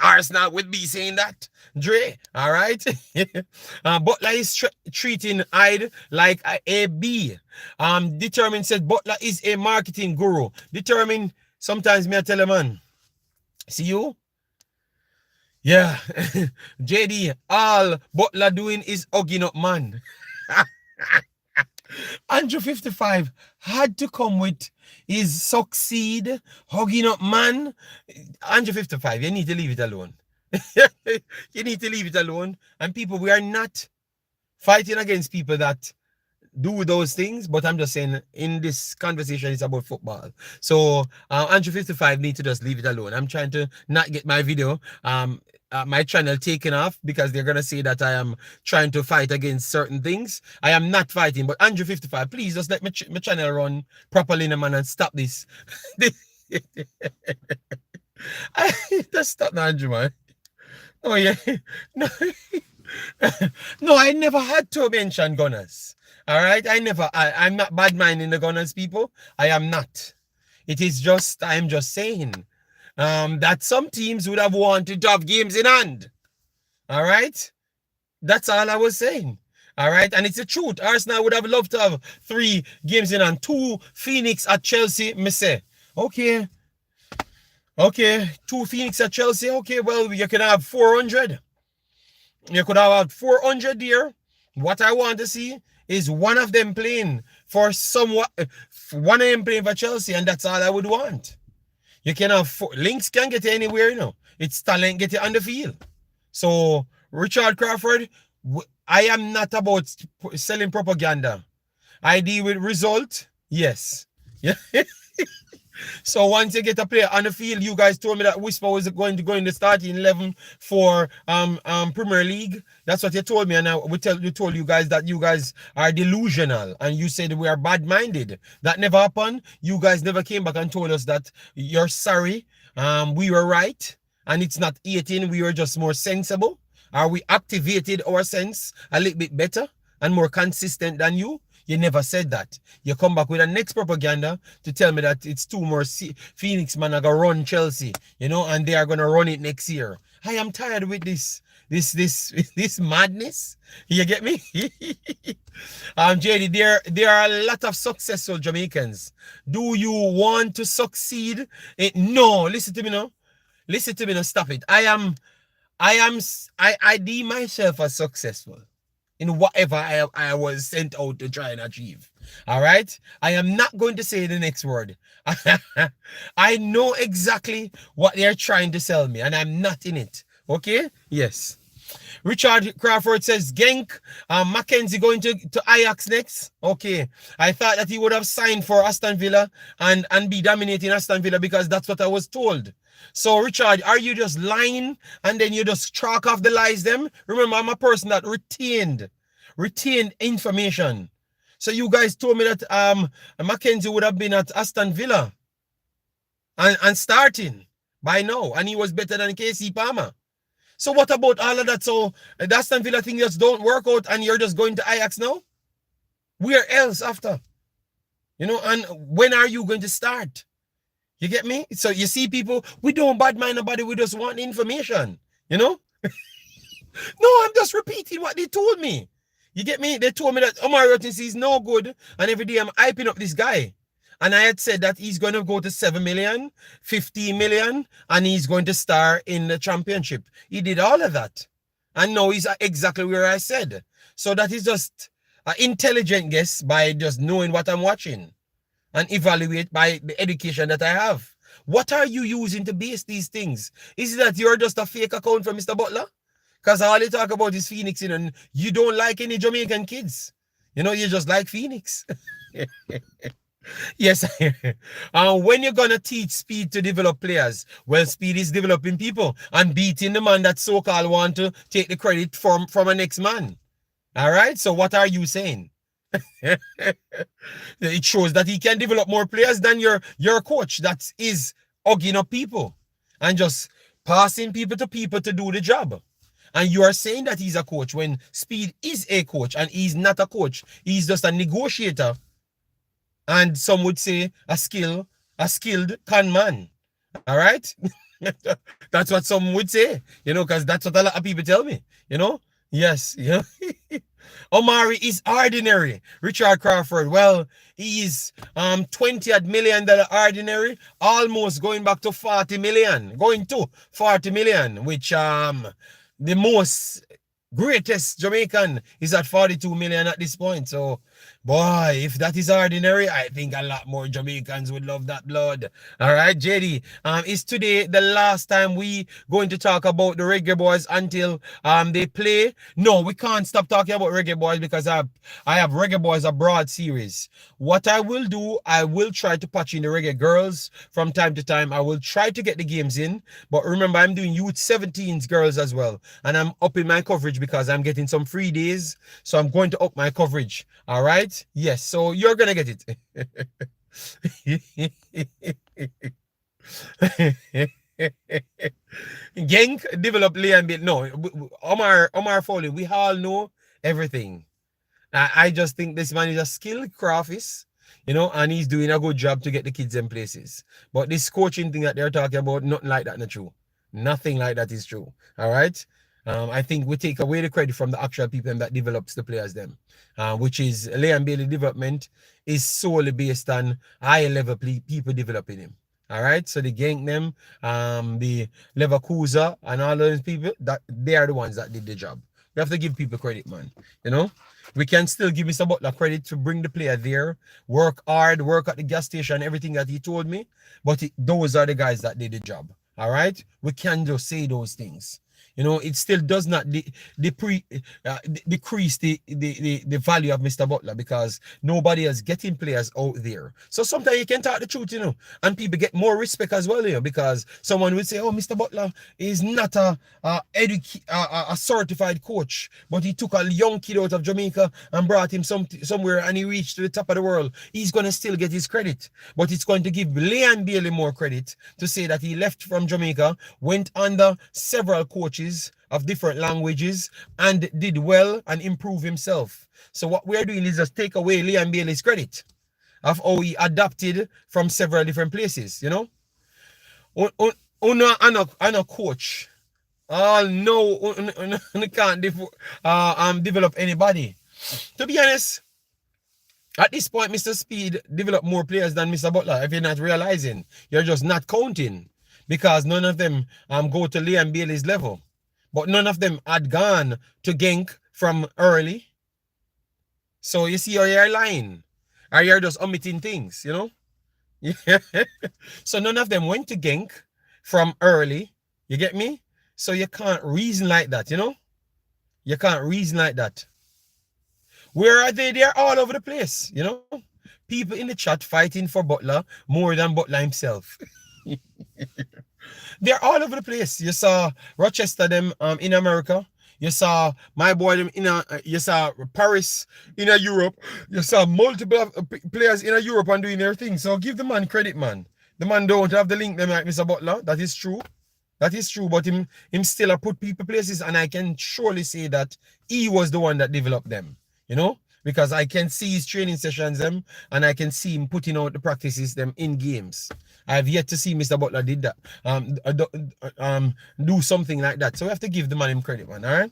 Arsenal would be saying that, Dre. All right. Butler is treating Hyde like a B. Determined said Butler is a marketing guru. Determined, sometimes me I tell a man, see you? Yeah. JD, all Butler doing is hugging up, man. Andrew 55 had to come with his succeed, hugging up, man. Andrew 55, you need to leave it alone. You need to leave it alone. And people, we are not fighting against people that do those things, but I'm just saying in this conversation it's about football. So Andrew 55 need to just leave it alone. I'm trying to not get my video my channel taken off because they're gonna say that I am trying to fight against certain things. I am not fighting, but Andrew 55, please just let my channel run properly, man, and stop this. Just stop now, Andrew, man. Oh yeah. No, I never had to mention Gunners. All right, I'm not bad minding the Gunners, people. I am not. It is just, I'm just saying that some teams would have wanted to have games in hand. All right, that's all I was saying. All right, and it's the truth. Arsenal would have loved to have 3 games in hand, 2 Phoenix at Chelsea. Me say, okay, 2 Phoenix at Chelsea. Okay, well, you can have 400. You could have had 400 there. What I want to see is one of them playing for somewhat, one of them playing for Chelsea, and that's all I would want. You can have links can get you anywhere, you know. It's talent get you on the field. So Richard Crawford, I am not about selling propaganda. I deal with result. Yes. Yeah. So once you get a player on the field, you guys told me that Whisper was going to go in the starting 11 for Premier League. That's what you told me, and we told you guys that you guys are delusional, and you said we are bad-minded. That never happened. You guys never came back and told us that you're sorry. We were right, and it's not 18. We were just more sensible. Are we activated our sense a little bit better and more consistent than you? You never said that. You come back with a next propaganda to tell me that it's 2 more Phoenix man are going to run Chelsea, you know, and they are going to run it next year. I am tired with this madness. You get me? JD, there are a lot of successful Jamaicans. Do you want to succeed? No, listen to me now. Listen to me now. Stop it. I deem myself as successful in whatever I was sent out to try and achieve. All right? I am not going to say the next word. I know exactly what they're trying to sell me, and I'm not in it. Okay? Yes. Richard Crawford says, Genk, Mackenzie going to Ajax next. Okay. I thought that he would have signed for Aston Villa and be dominating Aston Villa because that's what I was told. So, Richard, are you just lying and then you just chalk off the lies them? Remember, I'm a person that retained information. So you guys told me that Mackenzie would have been at Aston Villa and starting by now, and he was better than KC Palmer. So what about all of that? So the Aston Villa thing just don't work out and you're just going to Ajax now? Where else after? You know, and when are you going to start? You get me? So you see people, we don't bad mind nobody, we just want information. You know? No, I'm just repeating what they told me. You get me? They told me that Omar Rotinsi is no good, and every day I'm hyping up this guy. And I had said that he's going to go to 7 million, 15 million, and he's going to star in the championship. He did all of that. And now he's exactly where I said. So that is just an intelligent guess by just knowing what I'm watching and evaluate by the education that I have. What are you using to base these things? Is it that you're just a fake account from Mr. Butler? Because all you talk about is Phoenix, you know, and you don't like any Jamaican kids. You know, you just like Phoenix. Yes. When you're going to teach Speed to develop players, well, Speed is developing people and beating the man that so-called want to take the credit from a next man. All right? So what are you saying? It shows that he can develop more players than your coach that is hugging up people and just passing people to do the job. And you are saying that he's a coach when Speed is a coach and he's not a coach. He's just a negotiator. And some would say a skilled con man. All right? That's what some would say, you know, because that's what a lot of people tell me, you know? Yes, you know. Omari is ordinary. Richard Crawford, well, he is $20 million ordinary, almost going back to 40 million, going to 40 million, which the most greatest Jamaican is at 42 million at this point. So, boy, if that is ordinary, I think a lot more Jamaicans would love that blood. All right, JD, is today the last time we going to talk about the Reggae Boyz until they play? No, we can't stop talking about Reggae Boyz because I have Reggae Boyz abroad series. What I will do, I will try to patch in the Reggae Girls from time to time. I will try to get the games in, but remember, I'm doing Youth 17s Girls as well, and I'm upping my coverage because I'm getting some free days, so I'm going to up my coverage. All right. Yes, so you're gonna get it. Genk develop Liam Bill. No, Omar Foley, we all know everything. I just think this man is a skilled craftist, you know, and he's doing a good job to get the kids in places. But this coaching thing that they're talking about, nothing like that not true. Nothing like that is true. All right. I think we take away the credit from the actual people that develops the players them, which is Liam Bailey development is solely based on higher level people developing him. All right, so the gang them, the Leverkusen and all those people, that they are the ones that did the job. We have to give people credit, man. You know, we can still give Mr. Butler credit to bring the player there, work hard, work at the gas station, everything that he told me. But those are the guys that did the job. All right, we can't just say those things. You know, it still does not decrease the value of Mr. Butler because nobody is getting players out there. So sometimes you can talk the truth, you know, and people get more respect as well, you know, because someone would say, oh, Mr. Butler is not a certified coach, but he took a young kid out of Jamaica and brought him somewhere and he reached to the top of the world. He's going to still get his credit, but it's going to give Liam Bailey more credit to say that he left from Jamaica, went under several coaches of different languages and did well and improved himself. So what we're doing is just take away Liam Bailey's credit of how he adapted from several different places, you know. On a coach No, you can't develop anybody. To be honest, at this point, Mr. Speed developed more players than Mr. Butler. If you're not realizing, you're just not counting. Because none of them go to Liam Bailey's level. But none of them had gone to Genk from early. So you see how you're lying. Or you're just omitting things, you know? Yeah. So none of them went to Genk from early. You get me? So you can't reason like that, you know? You can't reason like that. Where are they? They're all over the place, you know? People in the chat fighting for Butler more than Butler himself. They're all over the place. You saw Rochester them in America. You saw my boy them in you saw Paris in Europe. You saw multiple players in Europe and doing their thing. So give the man credit, man. The man don't have the link them like Mr. Butler. That is true. That is true. But him still put people places, and I can surely say that he was the one that developed them. You know? Because I can see his training sessions them, and I can see him putting out the practices them in games. I have yet to see Mr. Butler did that. Do something like that. So we have to give the man him credit, man. All right.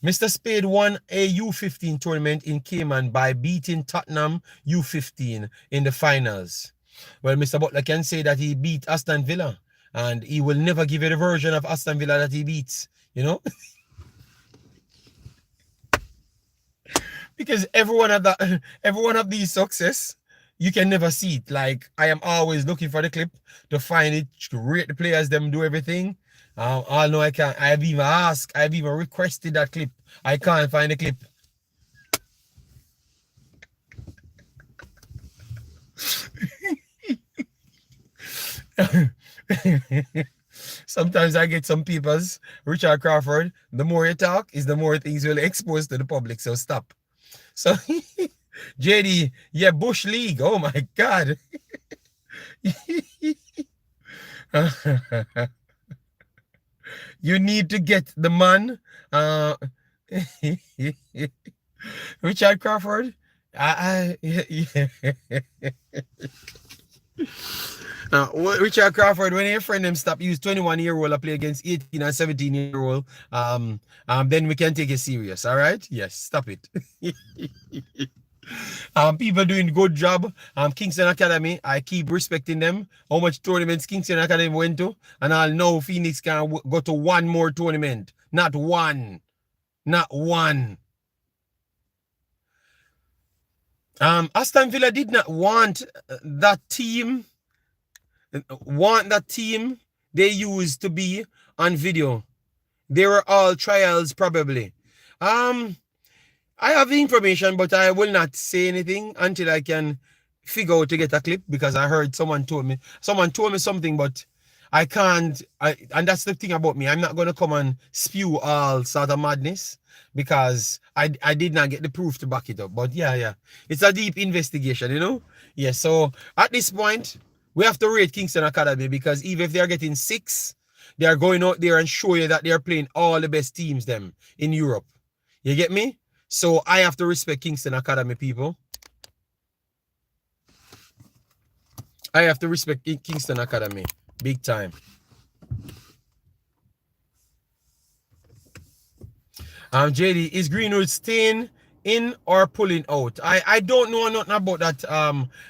Mr. Spade won a U15 tournament in Cayman by beating Tottenham U15 in the finals. Well, Mr. Butler can say that he beat Aston Villa, and he will never give you the version of Aston Villa that he beats. You know. Because every one of these success, you can never see it. Like, I am always looking for the clip to find it, to rate the players, them do everything. I know I can't. I've even asked, I've even requested that clip. I can't find the clip. Sometimes I get some people's Richard Crawford. The more you talk, is the more things will expose to the public. So stop. So JD, yeah, Bush League. Oh my God. You need to get the man. Richard Crawford. Yeah. Richard Crawford, when your friend them stop use 21-year-old play against 18 and 17-year-old, then we can take it serious. All right? Yes, stop it. People doing good job. Kingston Academy, I keep respecting them. How much tournaments Kingston Academy went to, and I'll know Phoenix can go to one more tournament. Not one. Not one. Aston Villa did not want that team. They used to be on video. They were all trials, probably. I have the information, but I will not say anything until I can figure out to get a clip, because I heard someone told me something, but I can't. And that's the thing about me. I'm not going to come and spew all sort of madness, because I did not get the proof to back it up. But yeah. It's a deep investigation, you know? Yeah, so at this point, we have to rate Kingston Academy, because even if they are getting 6, they are going out there and show you that they are playing all the best teams them in Europe. You get me? So I have to respect Kingston Academy, people. I have to respect Kingston Academy. Big time. JD, is Greenwood staying in or pulling out? I don't know nothing about that.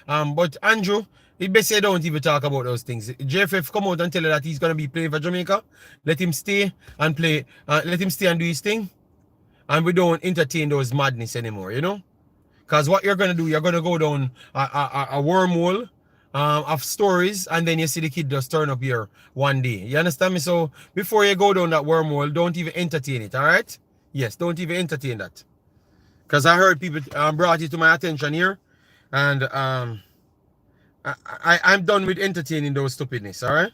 But Andrew, he best say don't even talk about those things. JFF come out and tell you that he's gonna be playing for Jamaica. Let him stay and play. Let him stay and do his thing. And we don't entertain those madness anymore, you know? Because what you're gonna do, you're gonna go down a wormhole of stories, and then you see the kid just turn up here one day. You understand me? So before you go down that wormhole, don't even entertain it, all right? Yes, don't even entertain that. Because I heard people brought it to my attention here, and I'm done with entertaining those stupidness, all right?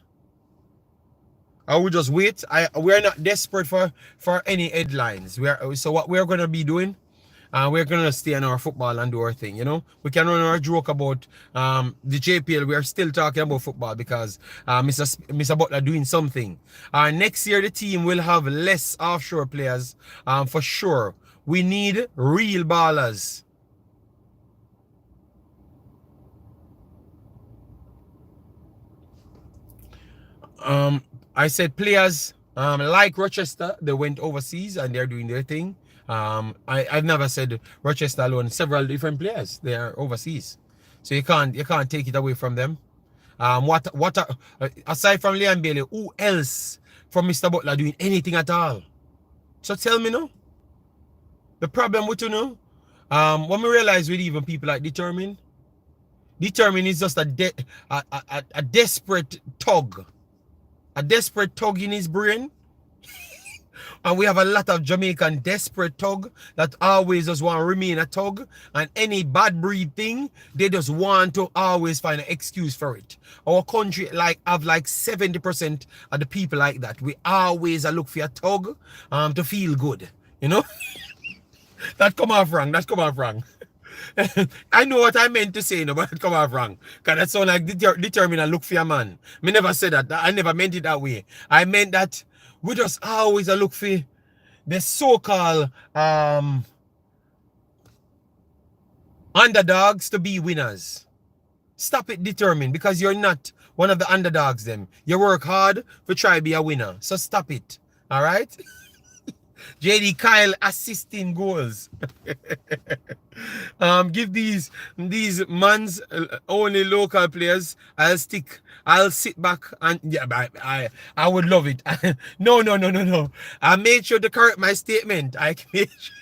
I will just wait. We're not desperate for any headlines. So what we're gonna be doing, we're gonna stay on our football and do our thing. You know, we can run our joke about the JPL. We are still talking about football because Mr. Butler doing something. Next year the team will have less offshore players. For sure. We need real ballers. I said players like Rochester, they went overseas and they're doing their thing. I've never said Rochester alone. Several different players, they are overseas, so you can't take it away from them. Aside from Liam Bailey, who else from Mr. Butler doing anything at all? So tell me no. The problem with when we realize with even people like Determine is just a desperate tug. A desperate tug in his brain. And we have a lot of Jamaican desperate tug that always just want to remain a tug. And any bad breed thing, they just want to always find an excuse for it. Our country have like 70% of the people like that. We always look for a tug to feel good. You know? That come off wrong. That come off wrong. I know what I meant to say, no, but it come off wrong. Because that sound like determine and look for a man. Me never said that. I never meant it that way. I meant that we just always look for the so-called underdogs to be winners. Stop it, Determine, because you're not one of the underdogs them. You work hard to try to be a winner. So stop it. All right? JD Kyle assisting goals. Give these mans only local players. I'll sit back and yeah, I would love it. No. I made sure to correct my statement. I made sure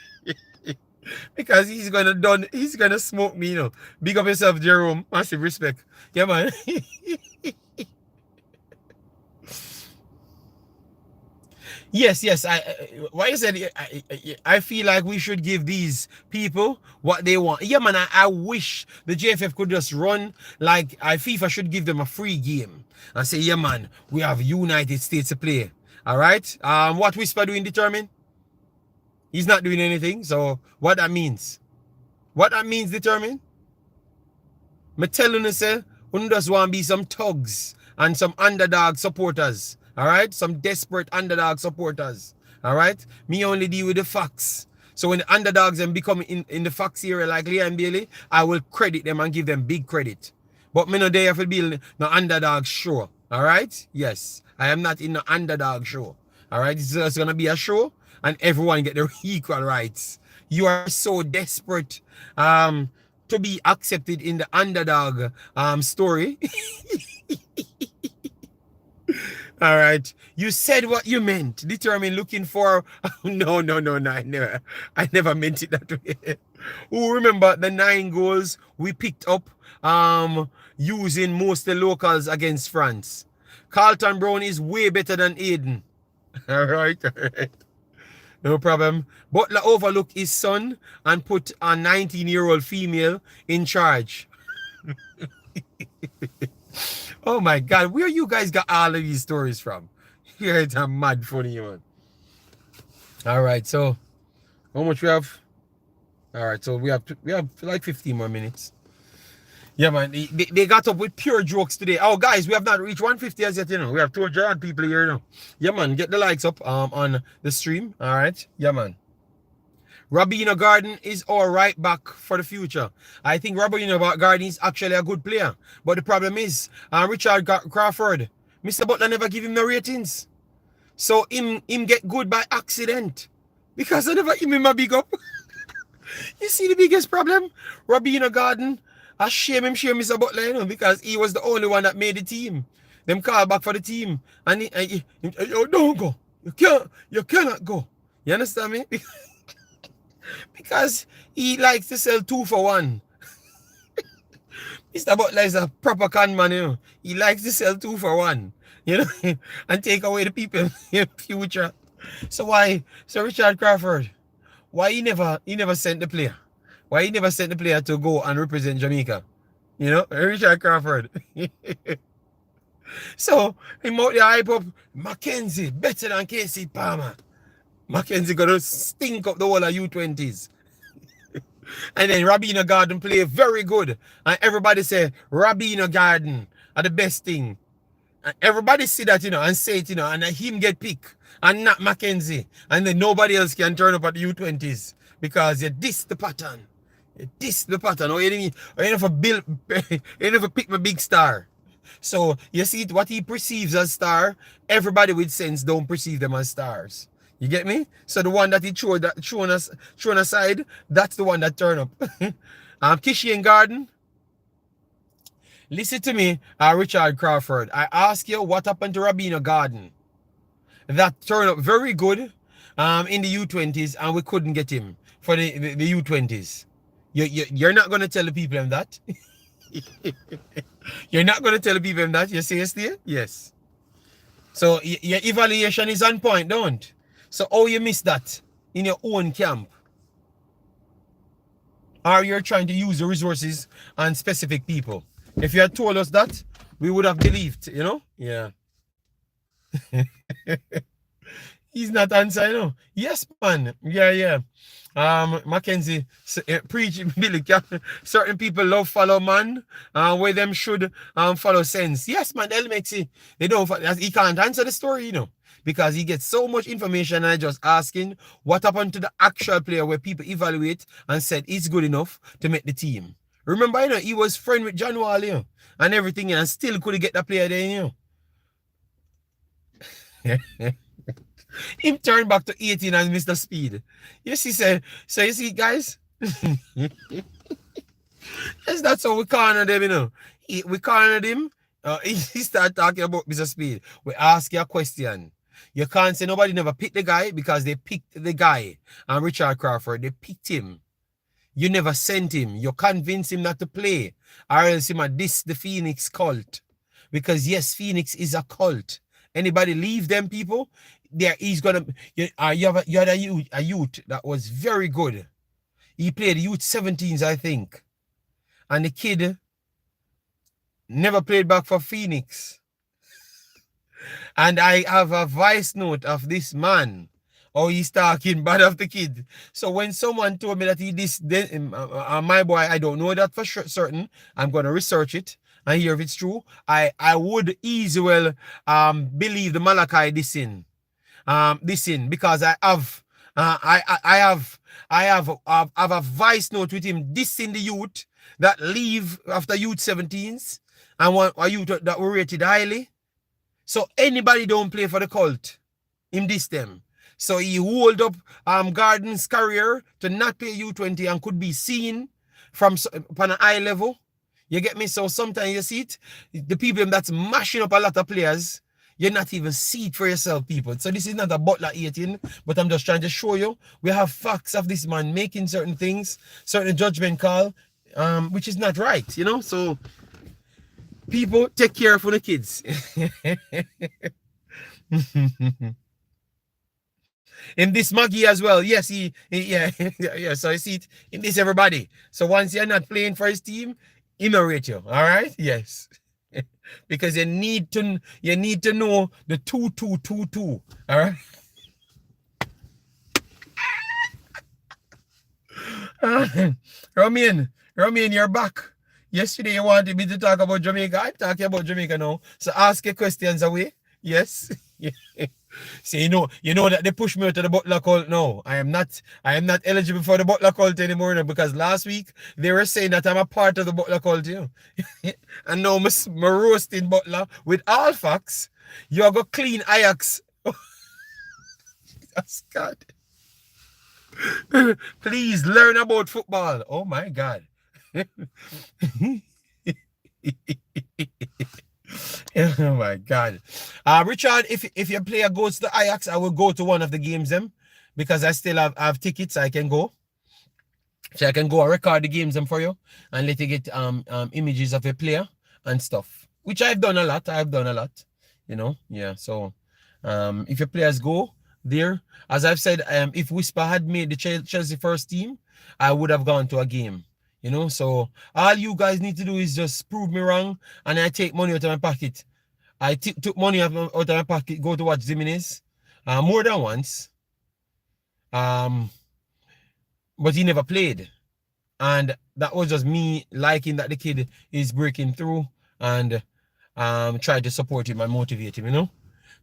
because he's gonna smoke me, you know. Big up yourself, Jerome. Massive respect. Yeah, man. Yes. What you said, I feel like we should give these people what they want. Yeah, man, I wish the JFF could just run like FIFA should give them a free game and say, yeah, man, we have United States to play. All right. What Whisper doing Determine? He's not doing anything. So what that means? What that means Determine? Me telling you, say, we just want to be some thugs and some underdog supporters. All right, some desperate underdog supporters. All right, me only deal with the facts. So when the underdogs them become in the facts area like Liam Bailey, I will credit them and give them big credit. But me no there for be no underdog show. All right, yes, I am not in the underdog show. All right, it's just gonna be a show and everyone get their equal rights. You are so desperate to be accepted in the underdog story. All right. You said what you meant. Determine looking for. No. I never meant it that way. Who remember the 9 goals we picked up using most of the locals against France? Carlton Brown is way better than Aiden. All right. No problem. Butler overlooked his son and put a 19-year-old female in charge. Oh my God, where you guys got all of these stories from? Here it's a mad funny one. All right, so how much we have? All right, so we have like 15 more minutes. Yeah, man, they got up with pure jokes today. Oh, guys, we have not reached 150 as yet, you know. We have 200 people here now. Yeah, man, get the likes up on the stream. All right, yeah, man. Robinho Garden is our right back for the future. I think Robinho Garden is actually a good player. But the problem is, Richard Crawford, Mr. Butler never give him the ratings. So him get good by accident. Because I never give him a big up. You see the biggest problem? Robinho Garden, I shame Mr. Butler, you know, because he was the only one that made the team. Them call back for the team. And he don't go. You cannot go. You understand me? Because he likes to sell 2 for 1. Mr. Butler is a proper con man, you know. He likes to sell 2 for 1, you know, and take away the people in future. So Richard Crawford, why he never sent the player? Why he never sent the player to go and represent Jamaica? You know, Richard Crawford. So he out there hype up Mackenzie better than Casey Palmer. Mackenzie gonna stink up the whole of U20s. And then Robinho Garden play very good. And everybody say Robinho Garden are the best thing. And everybody see that, you know, and say it, you know, and him get picked. And not Mackenzie. And then nobody else can turn up at the U20s. Because you diss the pattern. You diss the pattern. Or you never pick my big star. So you see what he perceives as star, everybody with sense don't perceive them as stars. You get me? So the one that he thrown aside, that's the one that turn up. Kishi and Garden, listen to me, Richard Crawford. I ask you what happened to Rabino Garden. That turned up very good in the U20s, and we couldn't get him for the U20s. You're not going to tell the people that? You're not going to tell the people that? You seriously? Yes. So your evaluation is on point, don't? So how you miss that in your own camp? Or you're trying to use the resources on specific people? If you had told us that, we would have believed, you know? Yeah. He's not answering, you know. Yes, man. Yeah. Mackenzie preach Billy. Certain people love follow man, where them should follow sense. Yes, man. They'll make see they don't. He can't answer the story, you know, because he gets so much information. And I just asking what happened to the actual player where people evaluate and said he's good enough to make the team. Remember, you know, he was friend with John Wall, you know, and everything, and still couldn't get that player there, you know. Him turn back to 18 and Mr. Speed. You see, so you see, guys. Yes, that's how we corner them, you know. We cornered him. He start talking about Mr. Speed. We ask you a question. You can't say nobody never picked the guy because they picked the guy. And Richard Crawford, they picked him. You never sent him. You convinced him not to play. Or else him this the Phoenix cult. Because yes, Phoenix is a cult. Anybody leave them people, there he's gonna. You had a youth that was very good. He played youth 17s, I think, and the kid never played back for Phoenix. And I have a voice note of this man. Oh, he's talking bad of the kid. So when someone told me that he my boy, I don't know that for certain. I'm gonna research it and hear if it's true. I would easily well believe the Malachi this in because I have a voice note with him dissing the youth that leave after youth 17s and want a youth that were rated highly. So anybody don't play for the cult, him diss them. So he hold up Garden's career to not play U20 and could be seen from upon an high level. You get me? So sometimes you see it, the people that's mashing up a lot of players, you're not even see it for yourself, people. So this is not a Butler 18, but I'm just trying to show you. We have facts of this man making certain things, certain judgment call, which is not right, you know? So people, take care for the kids. In this Maggie as well. Yes, yeah. So I see it in this everybody. So once you're not playing for his team, he will rate you. All right? Yes. Because you need to know the 2-2-2-2. All right? Romain, you're back. Yesterday you wanted me to talk about Jamaica. I'm talking about Jamaica now. So ask your questions away. Yes. So you know that they push me out to the Butler cult now. I am not eligible for the Butler cult anymore now, because last week they were saying that I'm a part of the Butler cult, you know. And now I'm roasting Butler with all facts. You're going to clean Ajax. Jesus God. Please learn about football. Oh my God. Oh my God. Richard, if your player goes to Ajax, I will go to one of the games them, because I still have tickets. I can go. So I can go and record the games them for you and let you get images of a player and stuff. Which I've done a lot. You know, yeah. So if your players go there, as I've said, if Whisper had made the Chelsea first team, I would have gone to a game. You know, so all you guys need to do is just prove me wrong, and I take money out of my pocket. I took money out of my pocket, go to watch Jimenez more than once. But he never played. And that was just me liking that the kid is breaking through, and try to support him and motivate him, you know.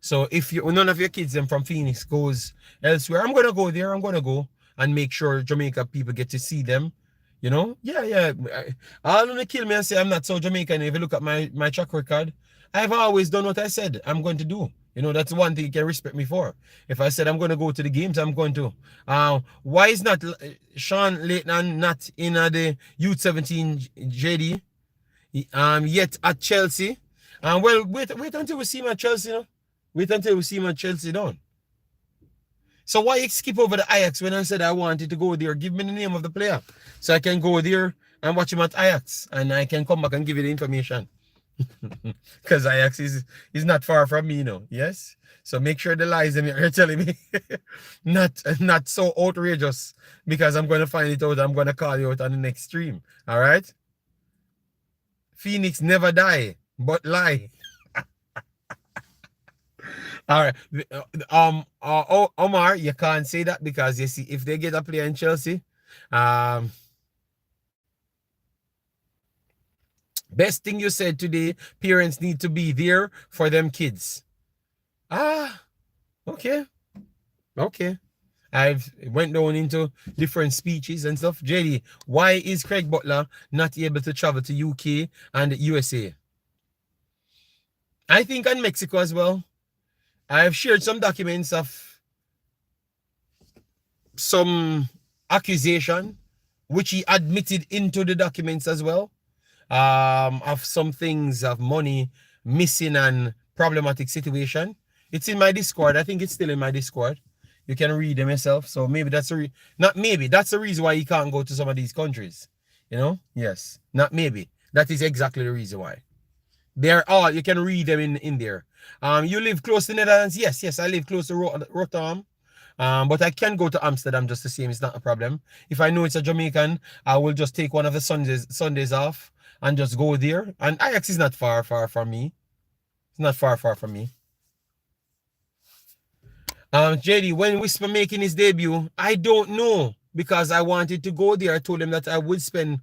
So if none of your kids them from Phoenix goes elsewhere, I'm gonna go there. I'm gonna go and make sure Jamaica people get to see them. You know? Yeah. All gonna kill me and say I'm not so Jamaican. If you look at my track record, I've always done what I said I'm going to do. You know, that's one thing you can respect me for. If I said I'm going to go to the games, I'm going to. Why is not Sean Leighton not in the Youth 17 JD yet at Chelsea? Well, wait until we see him at Chelsea, you know? Wait until we see him at Chelsea down. So why you skip over the Ajax when I said I wanted to go there? Give me the name of the player so I can go there and watch him at Ajax and I can come back and give you the information. Because Ajax is not far from me, you know. Yes? So make sure the lies that you're telling me not so outrageous because I'm going to find it out. I'm going to call you out on the next stream. All right? Phoenix never die, but lie. All right. Omar, you can't say that because you see, if they get a player in Chelsea, best thing you said today, parents need to be there for them kids. Okay. I've went down into different speeches and stuff. JD, why is Craig Butler not able to travel to UK and USA? I think in Mexico as well. I've shared some documents of some accusation, which he admitted into the documents as well, of some things of money missing and problematic situation. It's in my Discord. I think it's still in my Discord. You can read them yourself. So maybe that's that's the reason why he can't go to some of these countries. You know? Yes. Not maybe. That is exactly the reason why. They're all, you can read them in there. You live close to Netherlands? Yes, I live close to Rotterdam. But I can go to Amsterdam just the same. It's not a problem. If I know it's a Jamaican, I will just take one of the Sundays off and just go there. And Ajax is not far from me. It's not far from me. JD, when Whisper making his debut, I don't know because I wanted to go there. I told him that I would spend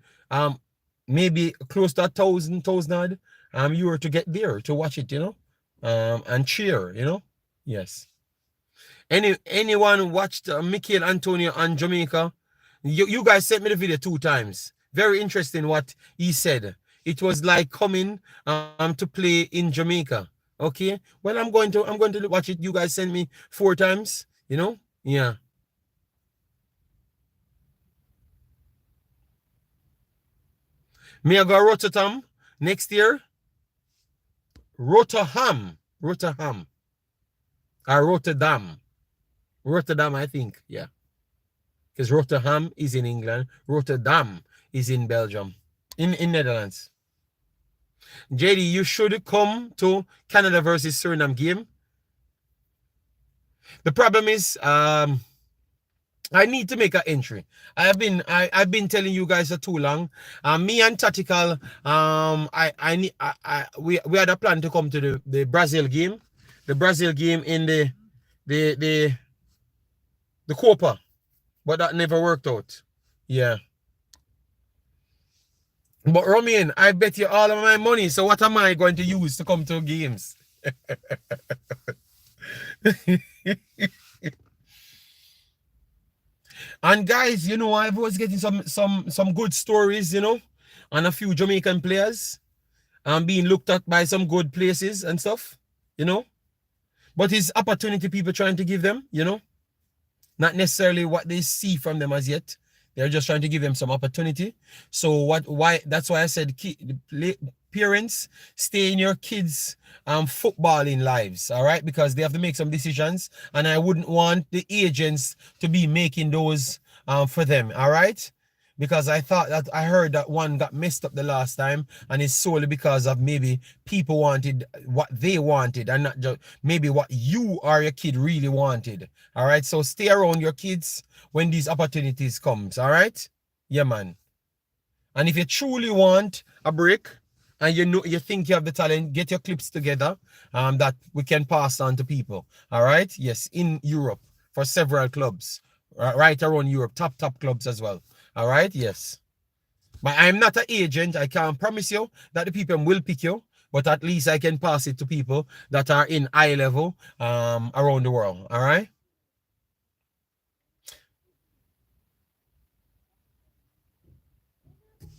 maybe close to 1,000 euro to get there to watch it, you know, and cheer, you know. Yes. Anyone watched Michail Antonio on Jamaica? You guys sent me the video 2 times. Very interesting what he said. It was like coming to play in Jamaica. Okay. Well, I'm going to watch it. You guys sent me 4 times. You know. Yeah. Me I go Rotterdam next year. Rotterdam. Rotterdam, I think. Yeah. Because Rotterdam is in England. Rotterdam is in Belgium. In Netherlands. JD, you should come to Canada versus Suriname game. The problem is, I need to make an entry. I've been telling you guys for too long. Me and Tactical, we had a plan to come to the Brazil game. The Brazil game in the Copa. But that never worked out. Yeah. But Romain, I bet you all of my money. So what am I going to use to come to games? And guys, you know, I was getting some good stories, you know, on a few Jamaican players being looked at by some good places and stuff, you know. But it's opportunity people trying to give them, you know. Not necessarily what they see from them as yet. They're just trying to give them some opportunity. So that's why I said parents, stay in your kids' footballing lives, all right? Because they have to make some decisions, and I wouldn't want the agents to be making those for them, all right? Because I heard that one got messed up the last time, and it's solely because of maybe people wanted what they wanted and not just maybe what you or your kid really wanted. All right, so stay around your kids when these opportunities comes. All right, yeah, man. And if you truly want a break and you think you have the talent, get your clips together that we can pass on to people. All right, yes, in Europe for several clubs, right around Europe, top clubs as well. All right, yes. But I'm not an agent. I can't promise you that the people will pick you, but at least I can pass it to people that are in high level around the world. All right.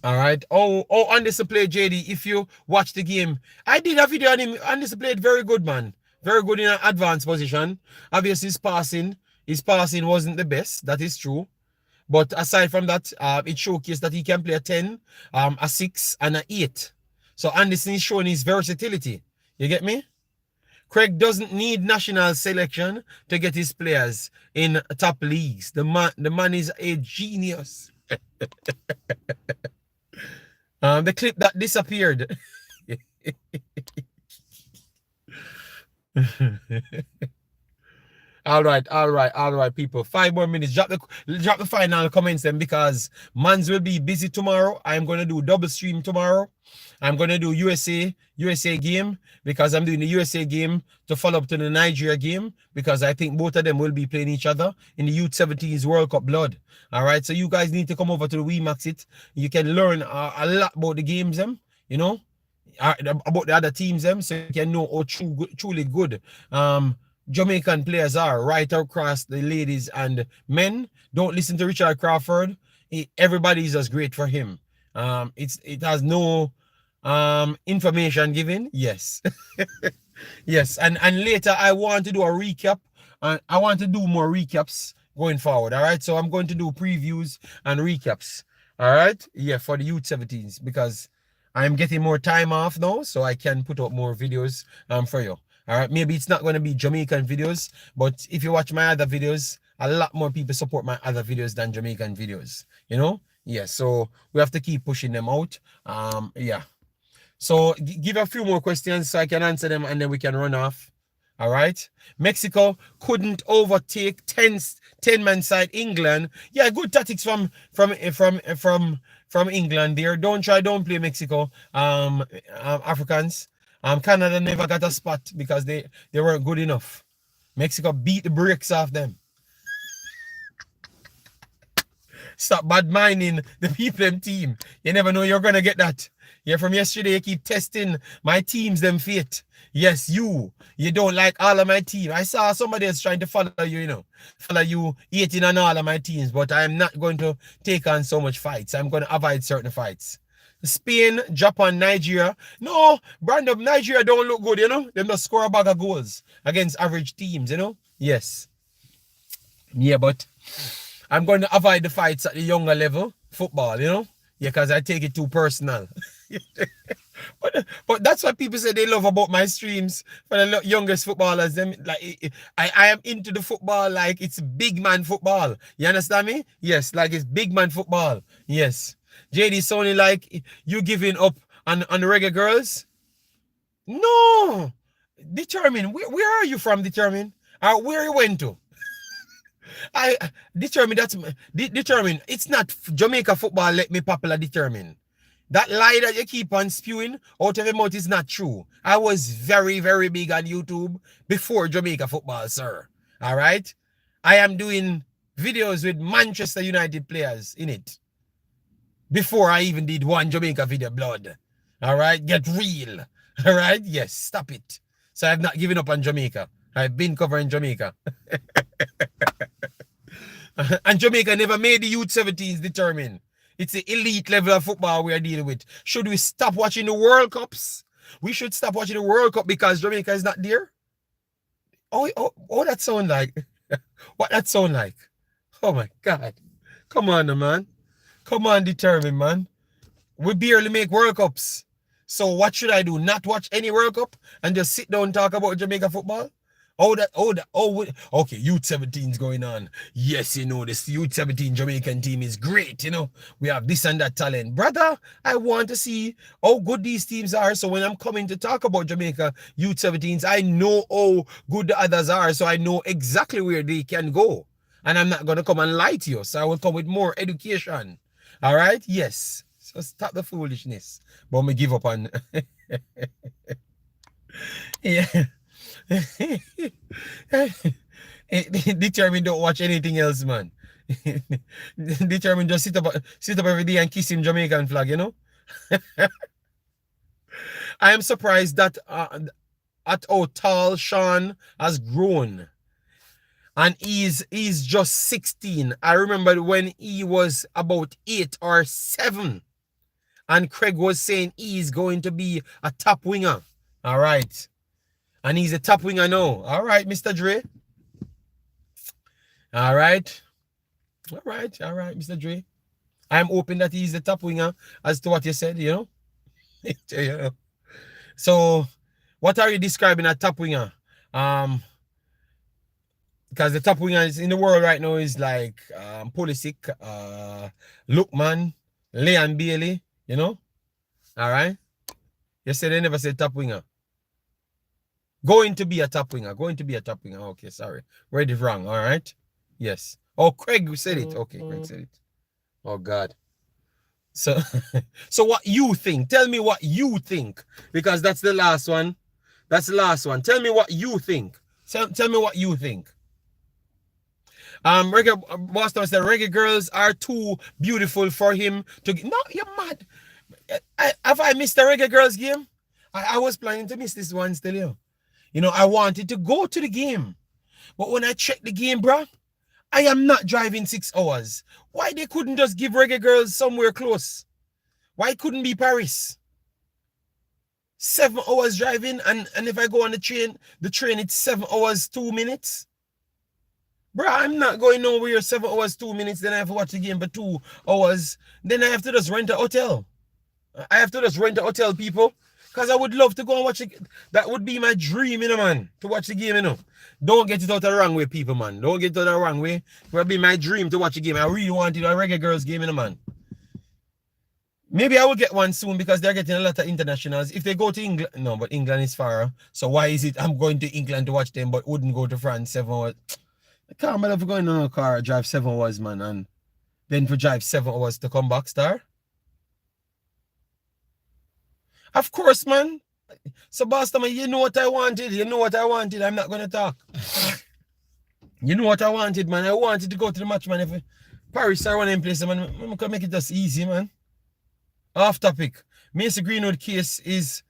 All right. On display, JD. If you watch the game, I did a video on him. On display, very good, man. Very good in an advanced position. Obviously, his passing wasn't the best. That is true. But aside from that, it showcased that he can play a 10, a 6, and an 8. So Anderson is showing his versatility. You get me? Craig doesn't need national selection to get his players in top leagues. The man is a genius. The clip that disappeared. All right, people. 5 more minutes. Drop the final comments then, because Mans will be busy tomorrow. I'm gonna do double stream tomorrow. I'm gonna do USA game, because I'm doing the USA game to follow up to the Nigeria game, because I think both of them will be playing each other in the U17s World Cup blood. All right, so you guys need to come over to the Wemaxit. You can learn a lot about the games, you know, about the other teams, so you can know how truly good Jamaican players are right across the ladies and men. Don't listen to Richard Crawford. Everybody is just great for him. It has no information given. Yes. Yes. And later I want to do a recap. I want to do more recaps going forward. All right. So I'm going to do previews and recaps. All right. Yeah, for the U17s, because I'm getting more time off now, so I can put up more videos for you. All right, maybe it's not going to be Jamaican videos, but if you watch my other videos, a lot more people support my other videos than Jamaican videos, you know? Yeah, so we have to keep pushing them out. Yeah. So give a few more questions so I can answer them, and then we can run off. All right. Mexico couldn't overtake 10-man side England. Yeah, good tactics from England there. Don't play Mexico. Africans. Canada never got a spot because they weren't good enough. Mexico beat the brakes off them. Stop bad minding the people them team. You never know you're gonna get that. Yeah, from yesterday you keep testing my teams them fate. Yes, you don't like all of my team. I saw somebody else trying to follow you, follow you eating on all of my teams, but I'm not going to take on so much fights. I'm going to avoid certain fights. Spain, Japan, Nigeria. No, Brandon, Nigeria don't look good, They just score a bag of goals against average teams, Yes. Yeah, but I'm going to avoid the fights at the younger level, football, Yeah, because I take it too personal. But that's what people say they love about my streams for the youngest footballers. Them like I am into the football like it's big man football. You understand me? Yes, like it's big man football. Yes. JD sounding like you giving up on the reggae girls? No. Determine. Where are you from, Determine? Where you went to? I determine it's not Jamaica football let me popular, Determine. That lie that you keep on spewing out of your mouth is not true. I was very, very big on YouTube before Jamaica football, sir. All right? I am doing videos with Manchester United players in it. Before I even did one Jamaica video, blood. All right? Get real. All right? Yes, stop it. So I've not given up on Jamaica. I've been covering Jamaica. And Jamaica never made the U17s, Determine. It's the elite level of football we are dealing with. Should we stop watching the World Cups? We should stop watching the World Cup because Jamaica is not there? Oh, that sound like? What that sound like? Oh my God. Come on, man. Come on, Determine, man. We barely make World Cups. So what should I do? Not watch any World Cup and just sit down and talk about Jamaica football? Okay, U17's going on. Yes, this U17 Jamaican team is great, We have this and that talent. Brother, I want to see how good these teams are. So when I'm coming to talk about Jamaica U17s, I know how good the others are. So I know exactly where they can go. And I'm not going to come and lie to you. So I will come with more education. All right? Yes. So stop the foolishness. But me give up on... Yeah. Determine don't watch anything else, man. Determine just sit up every day and kiss him Jamaican flag, I am surprised that at how tall Sean has grown. And he's just 16. I remember when he was about 8 or 7. And Craig was saying he's going to be a top winger. All right. And he's a top winger now. All right, Mr. Dre. All right. All right, Mr. Dre. I'm hoping that he's the top winger as to what you said, you know. So, what are you describing a top winger? Because the top wingers in the world right now is like Pulisic, Lookman, Leon Bailey, you know? All right? You said they never said top winger. Going to be a top winger. Okay, sorry. Read it wrong, all right? Yes. Oh, Craig said it. Okay, Craig said it. Oh, God. So, so what you think? Tell me what you think. Because that's the last one. Tell me what you think. Tell me what you think. Reggae Boston said Reggae Girls are too beautiful for him to. No, you're mad. Have I missed the Reggae Girls game? I was planning to miss this one still. You know, I wanted to go to the game, but when I checked the game, bro, I am not driving 6 hours. Why they couldn't just give Reggae Girls somewhere close? Why couldn't be Paris? 7 hours driving, and if I go on the train it's 7 hours 2 minutes. Bro, I'm not going nowhere 7 hours 2 minutes, then I have to watch the game for 2 hours. Then I have to just rent a hotel. People. Because I would love to go and watch it. That would be my dream, you know, man. To watch the game, you know. Don't get it out the wrong way, people, man. Don't get it out the wrong way. It would be my dream to watch a game. I really wanted a Reggae Girls game, you know, man. Maybe I will get one soon because they're getting a lot of internationals. If they go to England, no, but England is far. So why is it I'm going to England to watch them but wouldn't go to France 7 hours? I can't believe going on a car, drive 7 hours, man, and then to drive 7 hours to come back, star. Of course, man. So, Boston, man, you know what I wanted. I'm not going to talk. You know what I wanted, man. I wanted to go to the match, man. If Paris are one of them places, man, I'm going to make it just easy, man. Off topic. Macy Greenwood case is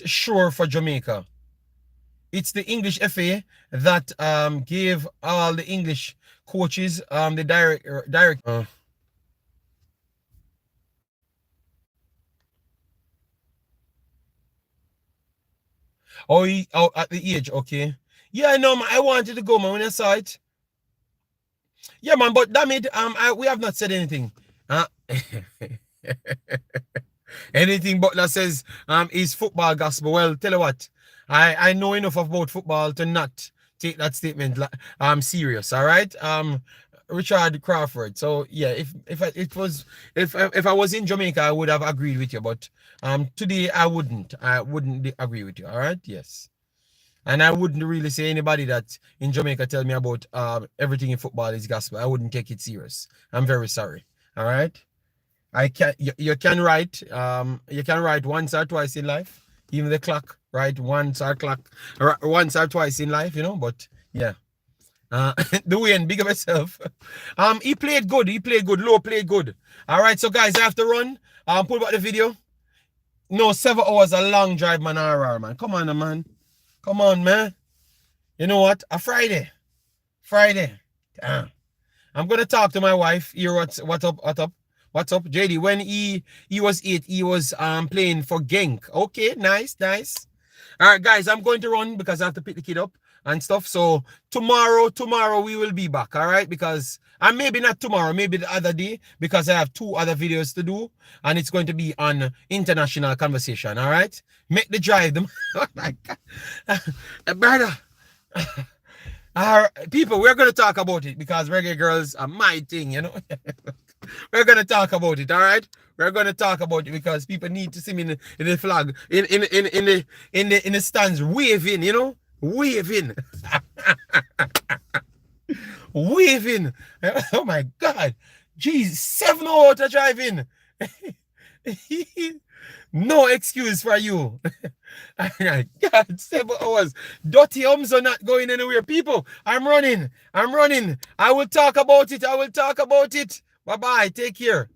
sure for Jamaica. It's the English FA that gave all the English coaches the direct. At the age, okay. Yeah, no, man, I wanted to go, man, when I saw it. Yeah, man, but damn it, we have not said anything. Anything Butler says is football gospel. Well, tell you what, I know enough about football to not take that statement serious, all right? Richard Crawford. So yeah, if I was in Jamaica, I would have agreed with you, but today I wouldn't agree with you, all right? Yes. And I wouldn't really say anybody that in Jamaica tell me about everything in football is gospel. I wouldn't take it serious. I'm very sorry. All right. You can write once or twice in life. Even the clock, right? Once or twice in life, you know, but yeah. The win, big of myself. He played good. Lowe played good. All right, so guys, I have to run. Pull back the video. No, 7 hours a long drive, man. RR, man. Come on, man. Come on, man. You know what? A Friday. Damn. I'm gonna talk to my wife. Hear what's up. What's up, JD? When he was 8, he was playing for Genk. Okay, nice. All right, guys, I'm going to run because I have to pick the kid up and stuff. So tomorrow we will be back, all right? Because maybe not tomorrow, maybe the other day, because I have 2 other videos to do, and it's going to be on international conversation, all right? Make the drive. Oh my God, brother. People, we're going to talk about it because Reggae Girls are my thing, you know. We're going to talk about it, all right? We're going to talk about it because people need to see me in the flag, in the stands, waving, you know, waving. Waving. Oh my God. Jeez, 7 hours to drive in. No excuse for you. God, 7 hours. Dirty arms are not going anywhere. People, I'm running. I will talk about it. Bye-bye. Take care.